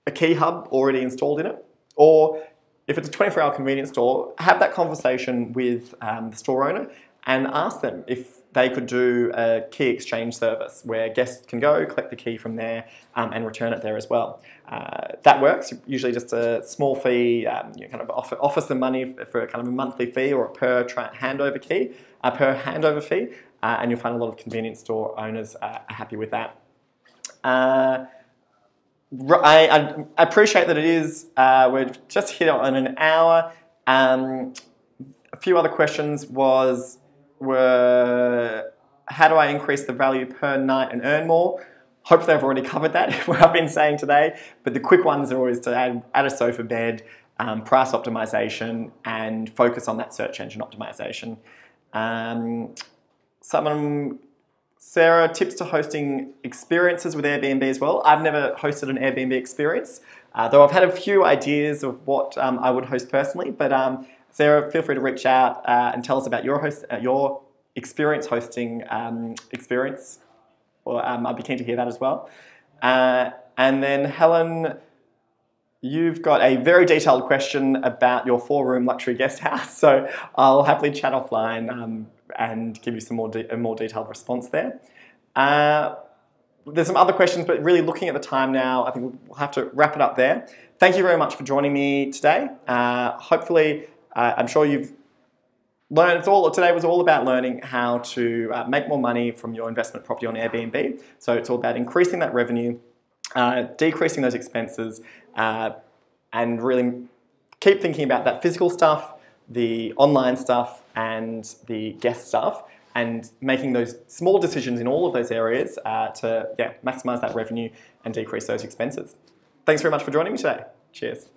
a key hub already installed in it, or if it's a 24-hour convenience store, have that conversation with the store owner and ask them if they could do a key exchange service where guests can go, collect the key from there and return it there as well. That works, usually just a small fee, you kind of offer some money for a kind of a monthly fee or a per handover fee, and you'll find a lot of convenience store owners are happy with that. I appreciate that it is, we've just hit on an hour. A few other questions were how do I increase the value per night and earn more? Hopefully I've already covered that, what I've been saying today, but the quick ones are always to add a sofa bed, price optimization, and focus on that search engine optimization. Sarah, tips to hosting experiences with Airbnb as well. I've never hosted an Airbnb experience, though I've had a few ideas of what I would host personally. But Sarah, feel free to reach out and tell us about your experience hosting experience. Or I'd be keen to hear that as well. And then Helen, you've got a very detailed question about your 4-room luxury guest house, so I'll happily chat offline and give you some a more detailed response there. There's some other questions, but really looking at the time now, I think we'll have to wrap it up there. Thank you very much for joining me today. Hopefully, I'm sure you've learned, today was all about learning how to make more money from your investment property on Airbnb. So it's all about increasing that revenue, decreasing those expenses, and really keep thinking about that physical stuff, the online stuff, and the guest stuff, and making those small decisions in all of those areas to maximize that revenue and decrease those expenses. Thanks very much for joining me today. Cheers.